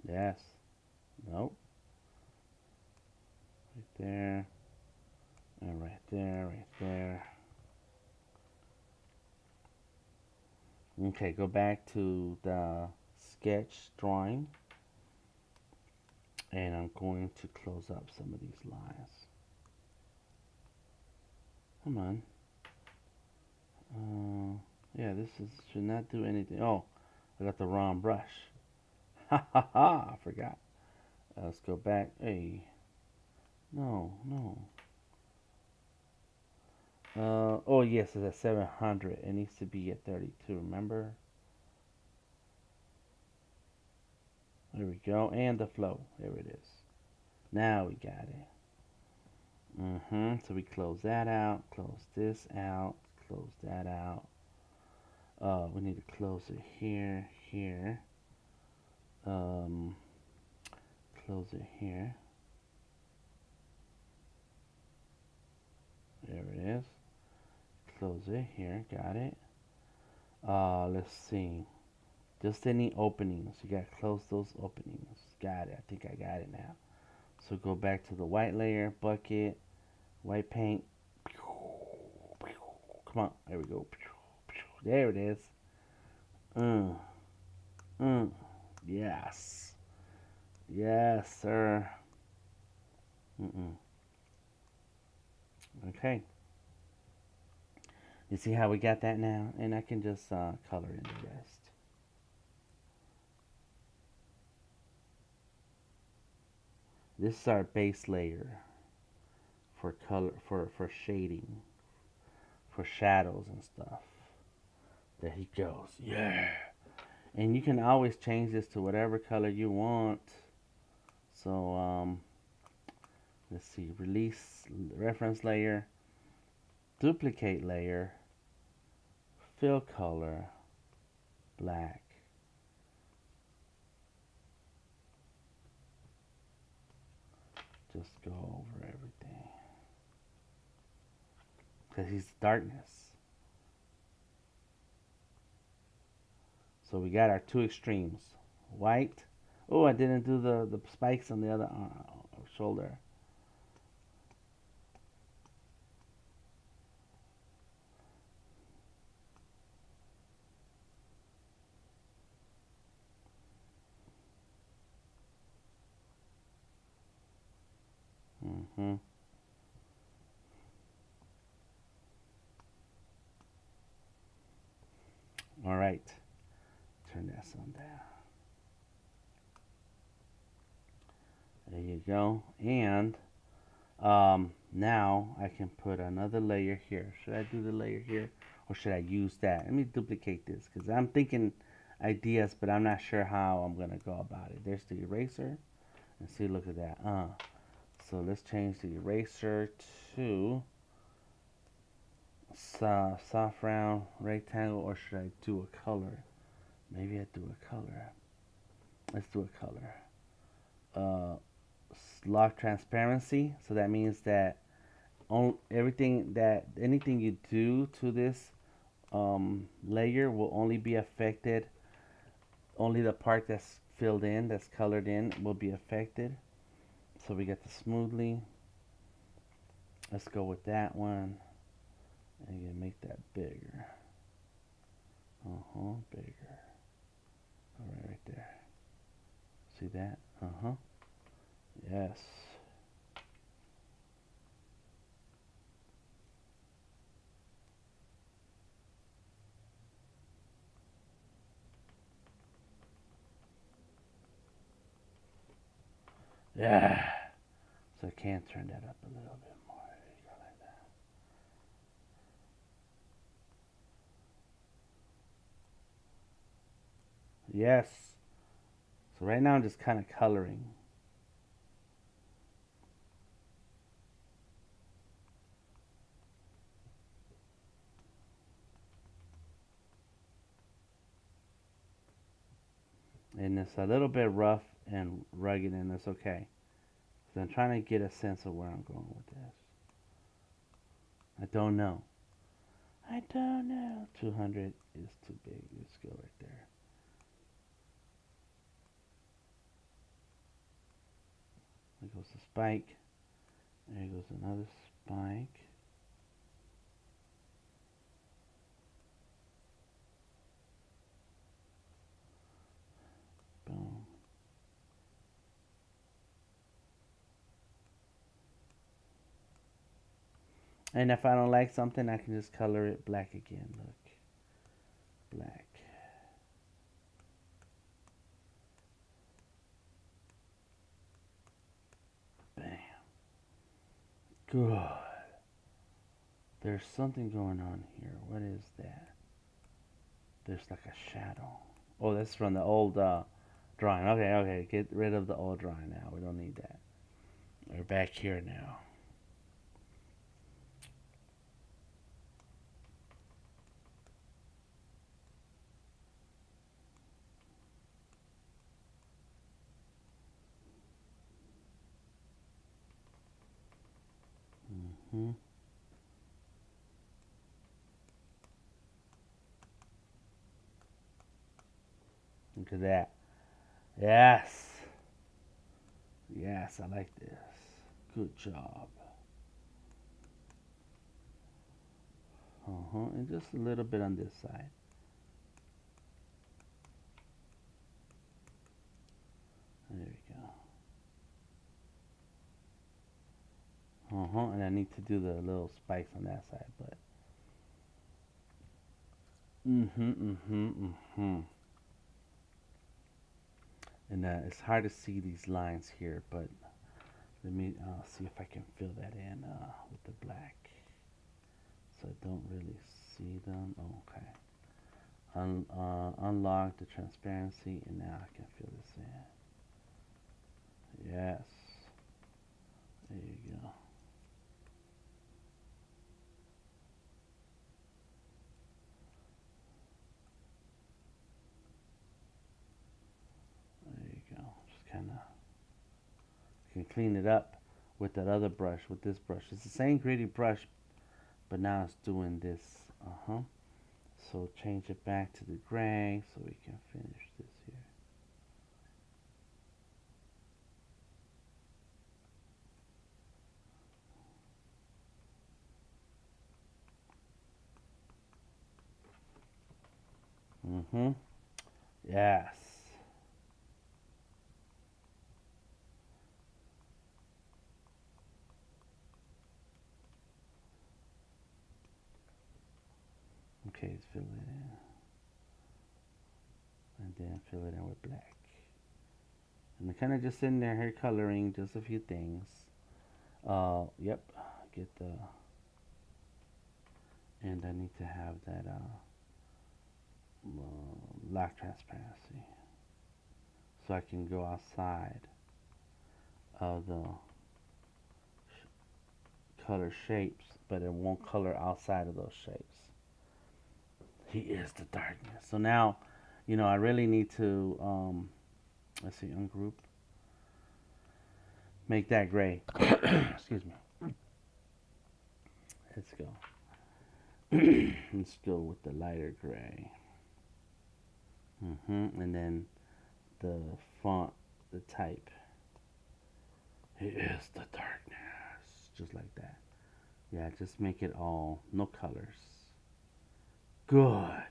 Yes. Nope. Right there. And right there, right there. Okay, go back to the sketch drawing. And I'm going to close up some of these lines. Come on. Yeah, should not do anything. Oh, I got the wrong brush. Ha ha ha, I forgot. Let's go back. Hey. No. Oh yes, it's at 700. It needs to be at 32, remember? There we go. And the flow. There it is. Now we got it. So we close that out, close this out, close that out. We need to close it here, here. Close it here. There it is. Close it here, got it. Let's see. Just any openings. You gotta close those openings. Got it. I think I got it now. So go back to the white layer, bucket, white paint. Come on, there we go. There it is. Yes. Yes, sir. Okay. You see how we got that now? And I can just color in the rest. This is our base layer for color, for shading, for shadows and stuff. There he goes. Yeah. And you can always change this to whatever color you want. So let's see, release reference layer, duplicate layer, fill color, black. Just go over everything. Because he's darkness. So we got our two extremes. White. Oh, I didn't do the spikes on the other shoulder. Mm-hmm. All right. Turn that sun down. There you go. And now I can put another layer here. Should I do the layer here or should I use that? Let me duplicate this because I'm thinking ideas, but I'm not sure how I'm going to go about it. There's the eraser. And see, look at that. So let's change the eraser to soft round rectangle, or should I do a color? Maybe I do a color. Let's do a color. Lock transparency. So that means that anything you do to this layer will only be affected. Only the part that's filled in, that's colored in, will be affected. So we get the smoothly. Let's go with that one. And you make that bigger. Bigger. Alright, right there. See that? Yes. Yeah. So I can turn that up a little bit more. There you go, like that. Yes. So right now I'm just kind of coloring. And it's a little bit rough and rugged, and that's okay. So I'm trying to get a sense of where I'm going with this. I don't know. I don't know. 200 is too big. Let's go right there. There goes the spike. There goes another spike. Boom. And if I don't like something, I can just color it black again. Look. Black. Bam. Good. There's something going on here. What is that? There's like a shadow. Oh, that's from the old drawing. Okay, okay. Get rid of the old drawing now. We don't need that. We're back here now. Look at that. Yes. Yes, I like this. Good job. And just a little bit on this side. There we go. And I need to do the little spikes on that side, but. And it's hard to see these lines here, but let me see if I can fill that in with the black. So I don't really see them. Oh, okay. Unlock the transparency, and now I can fill this in. Yes. There you go. There you go. Just kind of can clean it up with that other brush, with this brush. It's the same gritty brush, but now it's doing this. So change it back to the gray so we can finish this here. Yes. Okay, let's fill it in. And then fill it in with black. And I'm kind of just sitting there hair coloring just a few things. Yep. Get the. And I need to have that black transparency. So I can go outside of the color shapes, but it won't color outside of those shapes. He is the darkness. So now, I really need to, let's see, ungroup. Make that gray. Excuse me. Let's go. Let's go with the lighter gray. And then the font, the type. He is the darkness. Just like that. Yeah, just make it all, no colors. Good.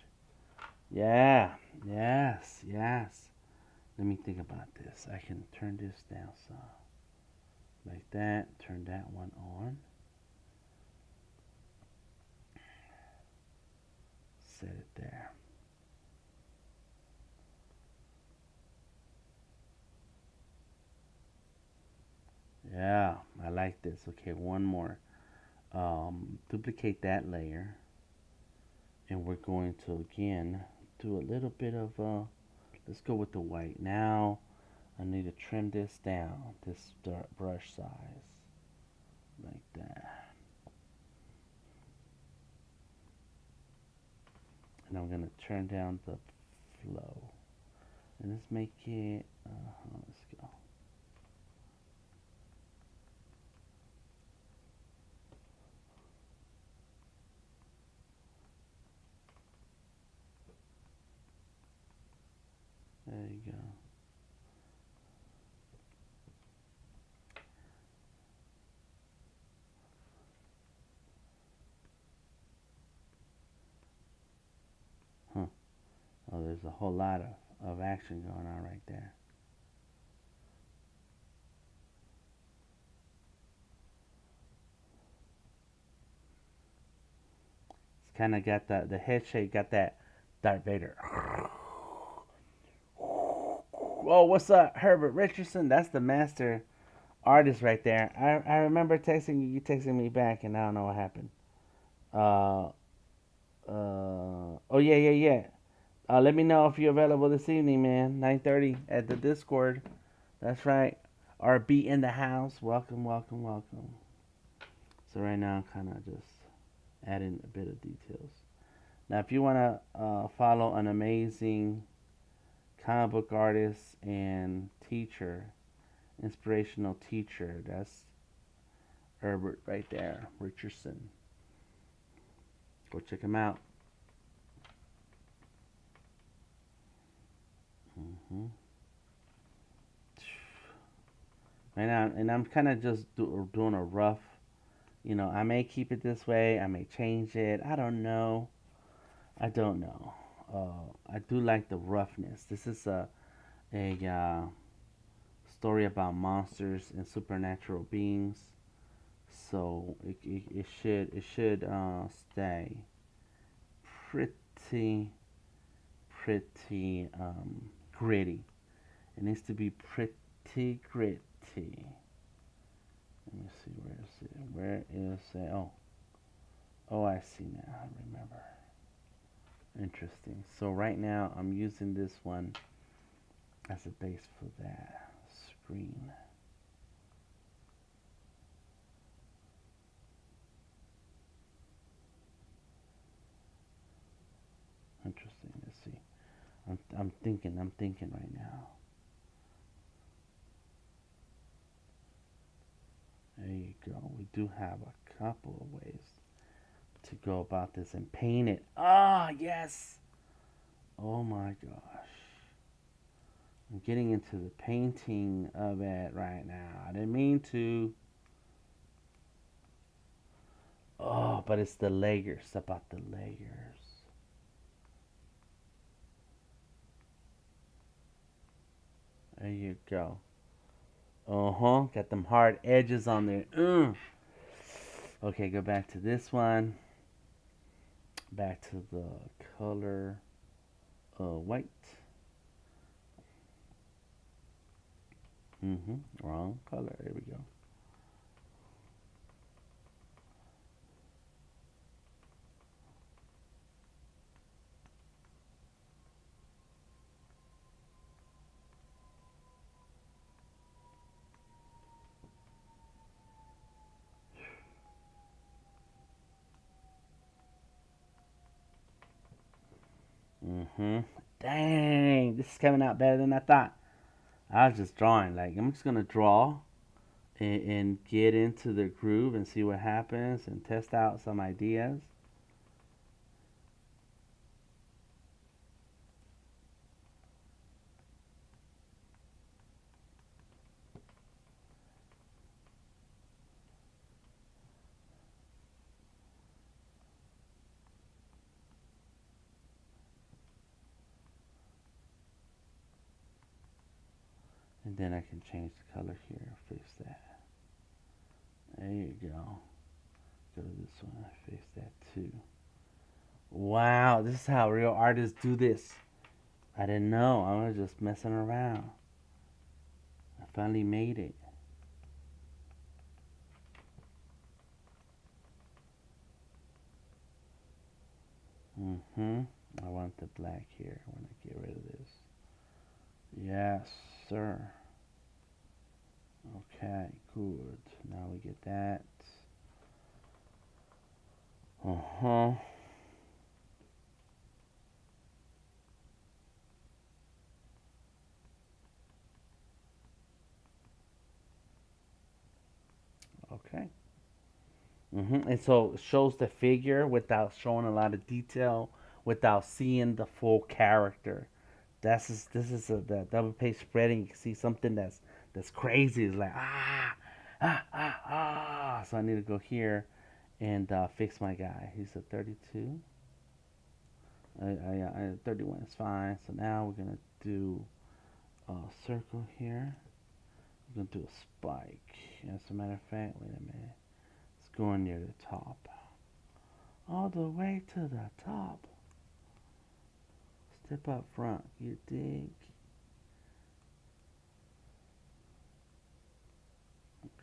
Yeah. Yes. Let me think about this. I can turn this down some. Like that. Turn that one on. Set it there. Yeah, I like this. Okay, one more. Duplicate that layer. And we're going to, again, do a little bit of, let's go with the white. Now, I need to trim this down, this brush size. Like that. And I'm going to turn down the flow. And let's make it, let's go. There you go. Oh, there's a whole lot of action going on right there. It's kind of got the head shape, got that Darth Vader. Oh, what's up, Herbert Richardson? That's the master artist right there. I remember texting you. You texting me back, and I don't know what happened. Uh, oh yeah. Let me know if you're available this evening, man. 9:30 at the Discord. That's right. Or be in the house. Welcome. So right now, I'm kind of just adding a bit of details. Now, if you want to follow an amazing comic book artist and teacher, inspirational teacher, that's Herbert right there, Richardson. Go check him out. Right now, and I'm kind of just doing a rough. I may keep it this way. I may change it. I don't know. I do like the roughness. This is a story about monsters and supernatural beings. So it should stay pretty gritty. It needs to be pretty gritty. Let me see, where is it? Where is it? Oh, I see now. I remember. Interesting. So right now I'm using this one as a base for that screen. Interesting. Let's see. I'm thinking right now. There you go. We do have a couple of ways to go about this and paint it. Ah, yes. Oh my gosh. I'm getting into the painting of it right now. I didn't mean to. Oh, but it's the layers. About the layers. There you go. Uh-huh. Got them hard edges on there. Okay, go back to this one. Back to the color white. Wrong color. There we go. Dang, this is coming out better than I thought. I was just drawing. Like, I'm just gonna draw and get into the groove and see what happens and test out some ideas. And then I can change the color here, fix that. There you go. Go to this one, fix that too. Wow, this is how real artists do this. I didn't know. I was just messing around. I finally made it. I want the black here. I want to get rid of this. Yes, sir. Okay, good. Now we get that. Uh-huh. Okay. And so it shows the figure without showing a lot of detail, without seeing the full character. The double page spreading. You can see something that's crazy. It's like ah. So I need to go here and fix my guy. He's a 32. 31 is fine. So now we're gonna do a circle here. We're gonna do a spike. As a matter of fact, wait a minute. It's going near the top. All the way to the top. Step up front. You dig?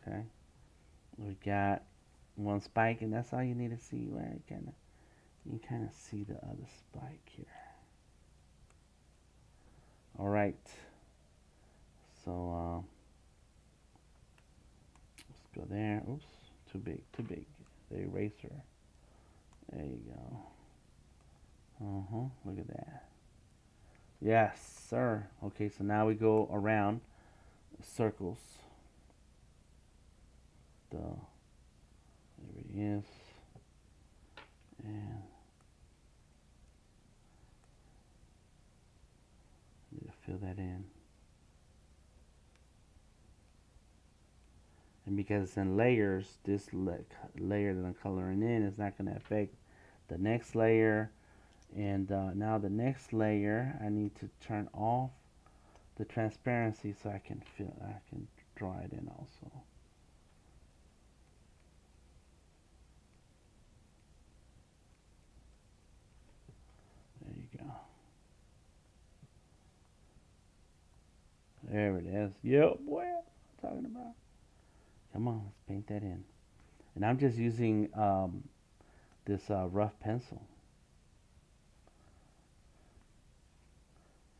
Okay. We got one spike, and that's all you need to see. Right? You kind of see the other spike here. All right. So let's go there. Oops, too big. The eraser. There you go. Look at that. Yes, sir. Okay, so now we go around circles. There he is. And I need to fill that in. And because it's in layers, this layer that I'm coloring in is not going to affect the next layer. And now the next layer, I need to turn off the transparency so I can draw it in also. There it is. Yep, boy. What I'm talking about. Come on, let's paint that in. And I'm just using this rough pencil.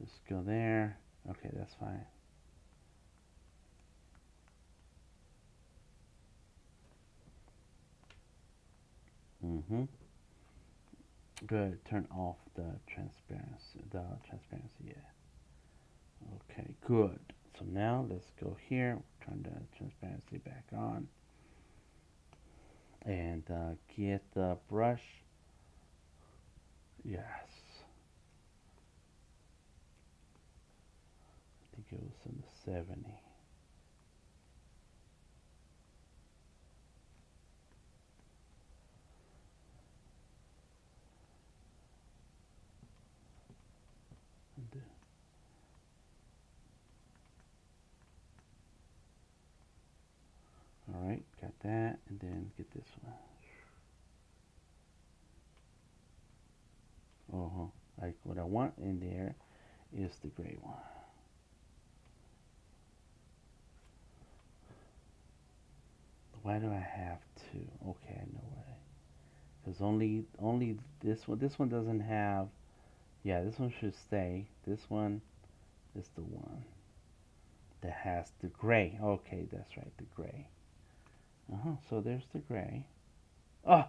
Just go there. Okay, that's fine. Mm-hmm. Good. Turn off the transparency. Yeah. Okay, good. So now let's go here. Turn the transparency back on. And get the brush. Yes. I think it was in the 70. All right, got that, and then get this one. Like what I want in there is the gray one. Why do I have two? Okay, I know why. Because only this one doesn't have. Yeah, this one should stay. This one is the one that has the gray. Okay, that's right, the gray. So there's the gray. Oh,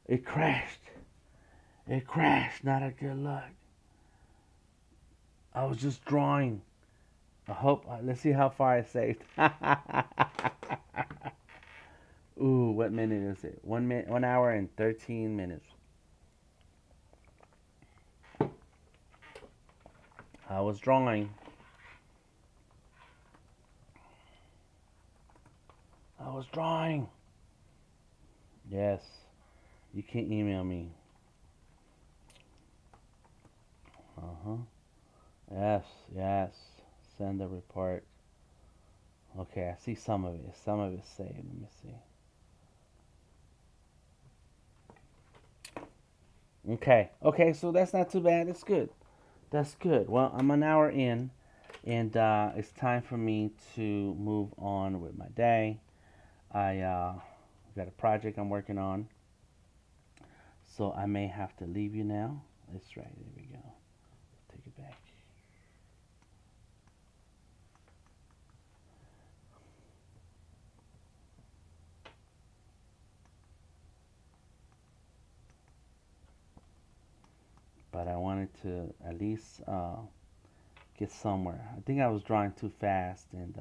it crashed. It crashed. Not a good look. I was just drawing. I hope. Let's see how far I saved. Ooh, what minute is it? 1 minute, 1 hour and 13 minutes. I was drawing. I was drawing. Yes. You can email me. Yes, yes. Send a report. Okay, I see some of it. Some of it saved. Let me see. Okay. Okay, so that's not too bad. That's good. That's good. Well, I'm an hour in, and it's time for me to move on with my day. I got a project I'm working on, so I may have to leave you now. That's right. There we go. Take it back. But I wanted to at least get somewhere. I think I was drawing too fast, and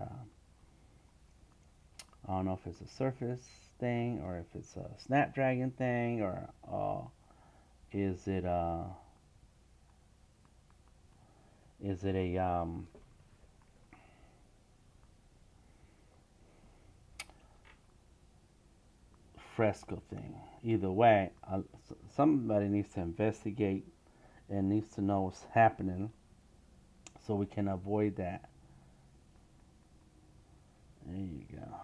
I don't know if it's a Surface thing or if it's a Snapdragon thing, or is it a Fresco thing. Either way, somebody needs to investigate and needs to know what's happening so we can avoid that. There you go.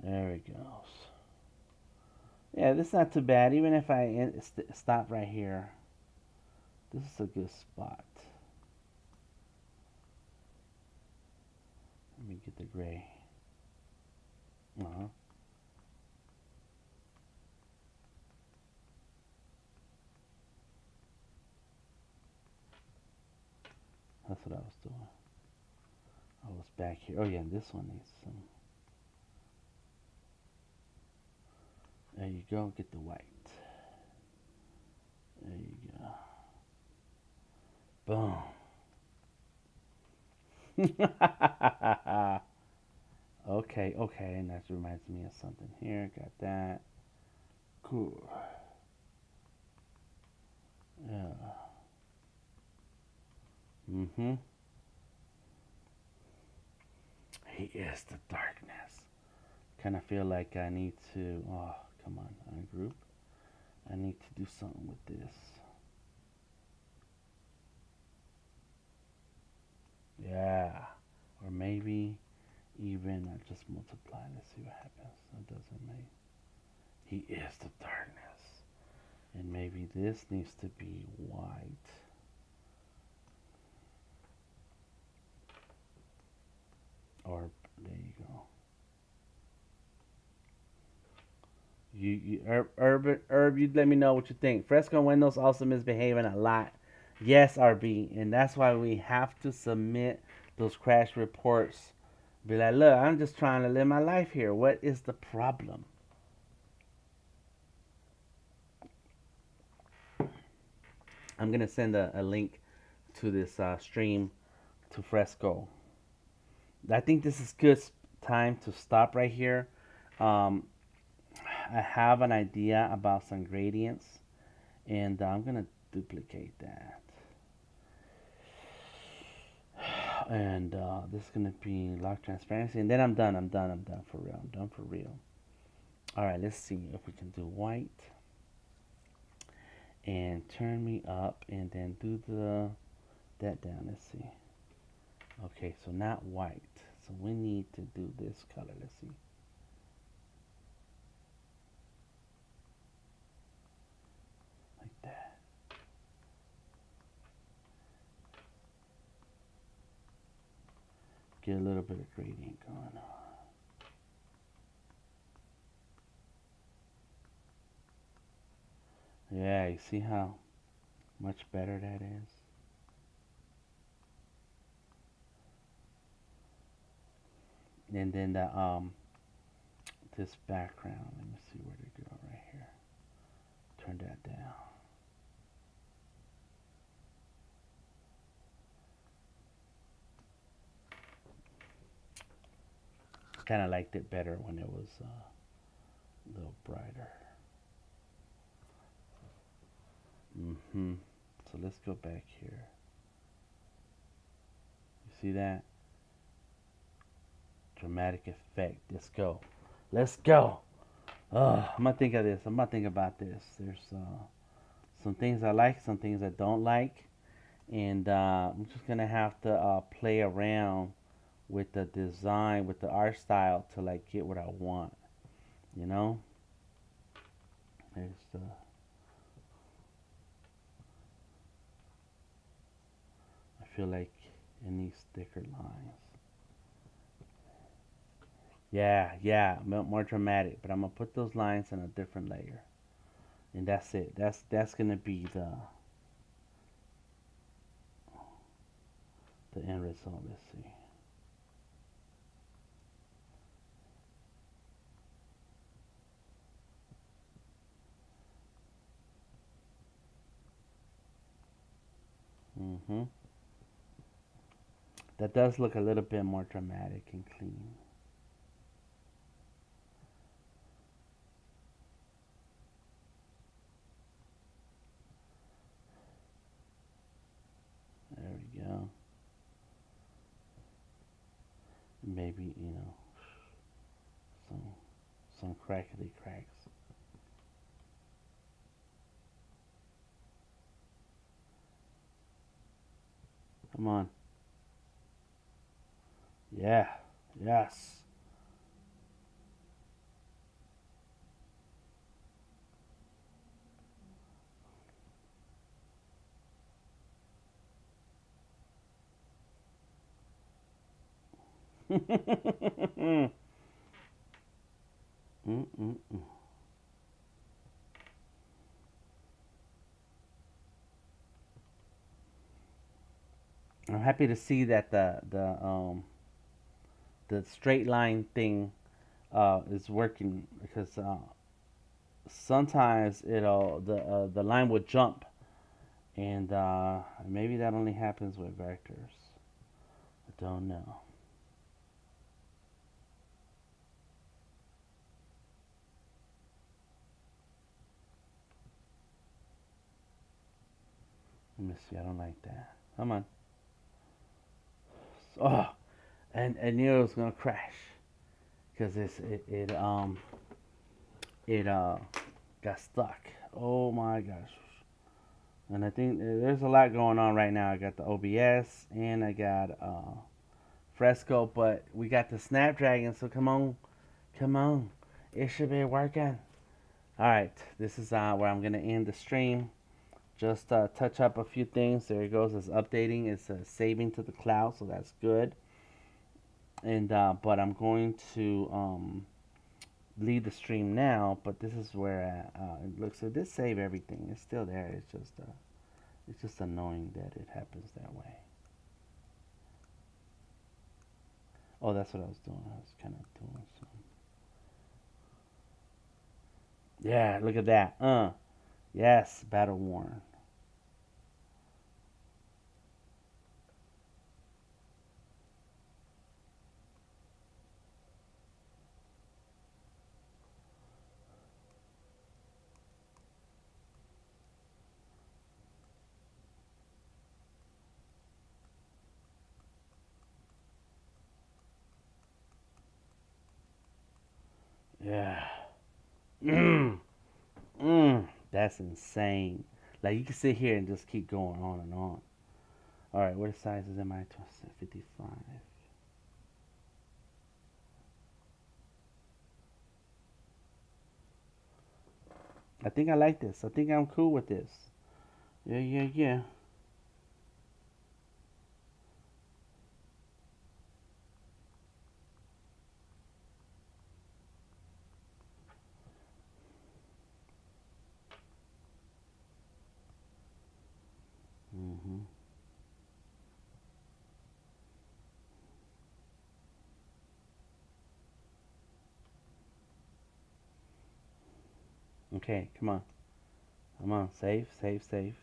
There it goes. Yeah, this is not too bad. Even if I stop right here, this is a good spot. Let me get the gray. That's what I was doing. I was back here. Oh yeah, this one needs some. There you go. Get the white. There you go. Boom. Okay, okay, and that reminds me of something here. Got that. Cool. Yeah. He is the darkness. Kind of feel like I need to. Oh, come on, ungroup. I need to do something with this. Yeah. Or maybe even I just multiply. Let's see what And maybe this needs to be white. Or there you go. Herb, you let me know what you think. Fresco Windows also misbehaving a lot. Yes, RB, and that's why we have to submit those crash reports. Be like, look, I'm just trying to live my life here. What is the problem? I'm gonna send a link to this stream to Fresco. I think this is good time to stop right here. Um, I have an idea about some gradients, and I'm gonna duplicate that. And this is gonna be lock transparency, and then I'm done. I'm done. I'm done for real. I'm done for real. All right, let's see if we can do white and turn me up, and then do the that down. Let's see. Okay, so not white. So we need to do this color. Let's see. Like that. Get a little bit of gradient going on. Yeah, you see how much better that is? And then this background, let me see where to go right here. Turn that down. Kind of liked it better when it was a little brighter. So let's go back here. You see that? Dramatic effect. Let's go. Let's go. I'm gonna think of this. I'm gonna think about this. There's some things I like, some things I don't like, and I'm just gonna have to play around with the design, with the art style to like get what I want. You know? There's the. I feel like it needs thicker lines. Yeah, more dramatic. But I'm gonna put those lines in a different layer, and that's it. That's gonna be the end result. Let's see. Mm-hmm. That does look a little bit more dramatic and clean. There we go. Maybe, some crackly cracks. Come on. Yeah. Yes. Mm-mm-mm. I'm happy to see that the straight line thing is working, because sometimes the line would jump, and maybe that only happens with vectors. I don't know. Let me see. I don't like that. Come on. Oh, and I knew it was gonna crash, because it got stuck. Oh my gosh. And I think there's a lot going on right now. I got the OBS, and I got Fresco, but we got the Snapdragon. So come on, it should be working. All right, this is where I'm gonna end the stream. Just touch up a few things. There it goes. It's updating. It's saving to the cloud, so that's good. And but I'm going to leave the stream now. But this is where it looks. It did save everything. It's still there. It's just annoying that it happens that way. Oh, that's what I was doing. I was kind of doing some. Yeah, look at that. Yes, battle worn. Yeah. Mm, that's insane. Like you can sit here and just keep going on and on. All right, what size is am I? 55. I think I like this. I think I'm cool with this. Yeah, yeah, yeah. Hmm. Okay, come on. Come on. Save, save, save.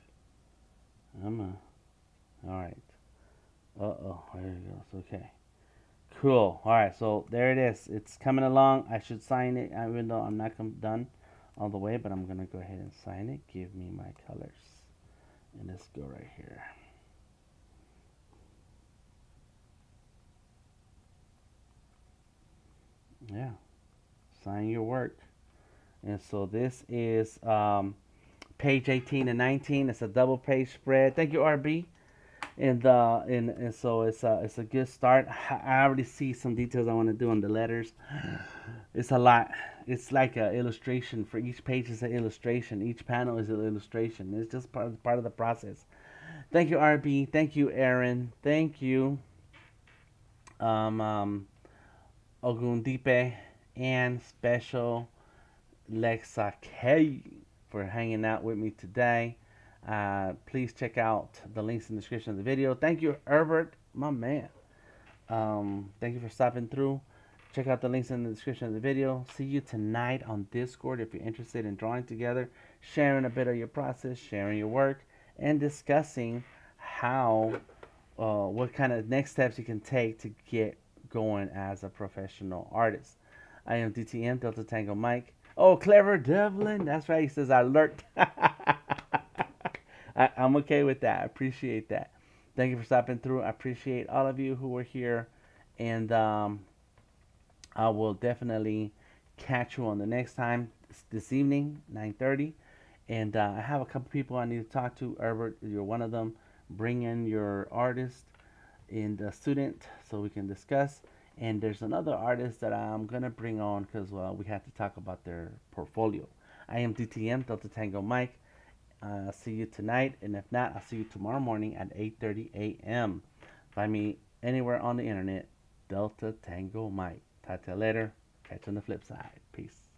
Come on. All right. Uh-oh. There it goes. Okay. Cool. All right. So there it is. It's coming along. I should sign it, even though I'm not done all the way, but I'm going to go ahead and sign it. Give me my colors. And let's go right here. Yeah. Sign your work. And so this is page 18 and 19. It's a double page spread. Thank you, RB. And so it's a good start. I already see some details I want to do on the letters. It's a lot. It's like an illustration. For each page is an illustration. Each panel is an illustration. It's just part of the process. Thank you, RB. Thank you, Aaron. Thank you, um, um, Ogundipe, and special Lexa K for hanging out with me today. Please check out the links in the description of the video. Thank you, Herbert, my man. Thank you for stopping through. Check out the links in the description of the video. See you tonight on Discord if you're interested in drawing together, sharing a bit of your process, sharing your work, and discussing how, what kind of next steps you can take to get going as a professional artist. I am DTM, Delta Tango Mike. Oh, Clever Devlin. That's right. He says alert. I'm okay with that. I appreciate that. Thank you for stopping through. I appreciate all of you who were here. And I will definitely catch you on the next time this evening, 9:30. And I have a couple people I need to talk to. Herbert, you're one of them. Bring in your artist and the student so we can discuss. And there's another artist that I'm gonna bring on because we have to talk about their portfolio. I am DTM Delta Tango Mike. See you tonight, and if not, I'll see you tomorrow morning at 8:30 a.m. Find me anywhere on the internet. Delta Tango Mike. Talk to you later. Catch you on the flip side. Peace.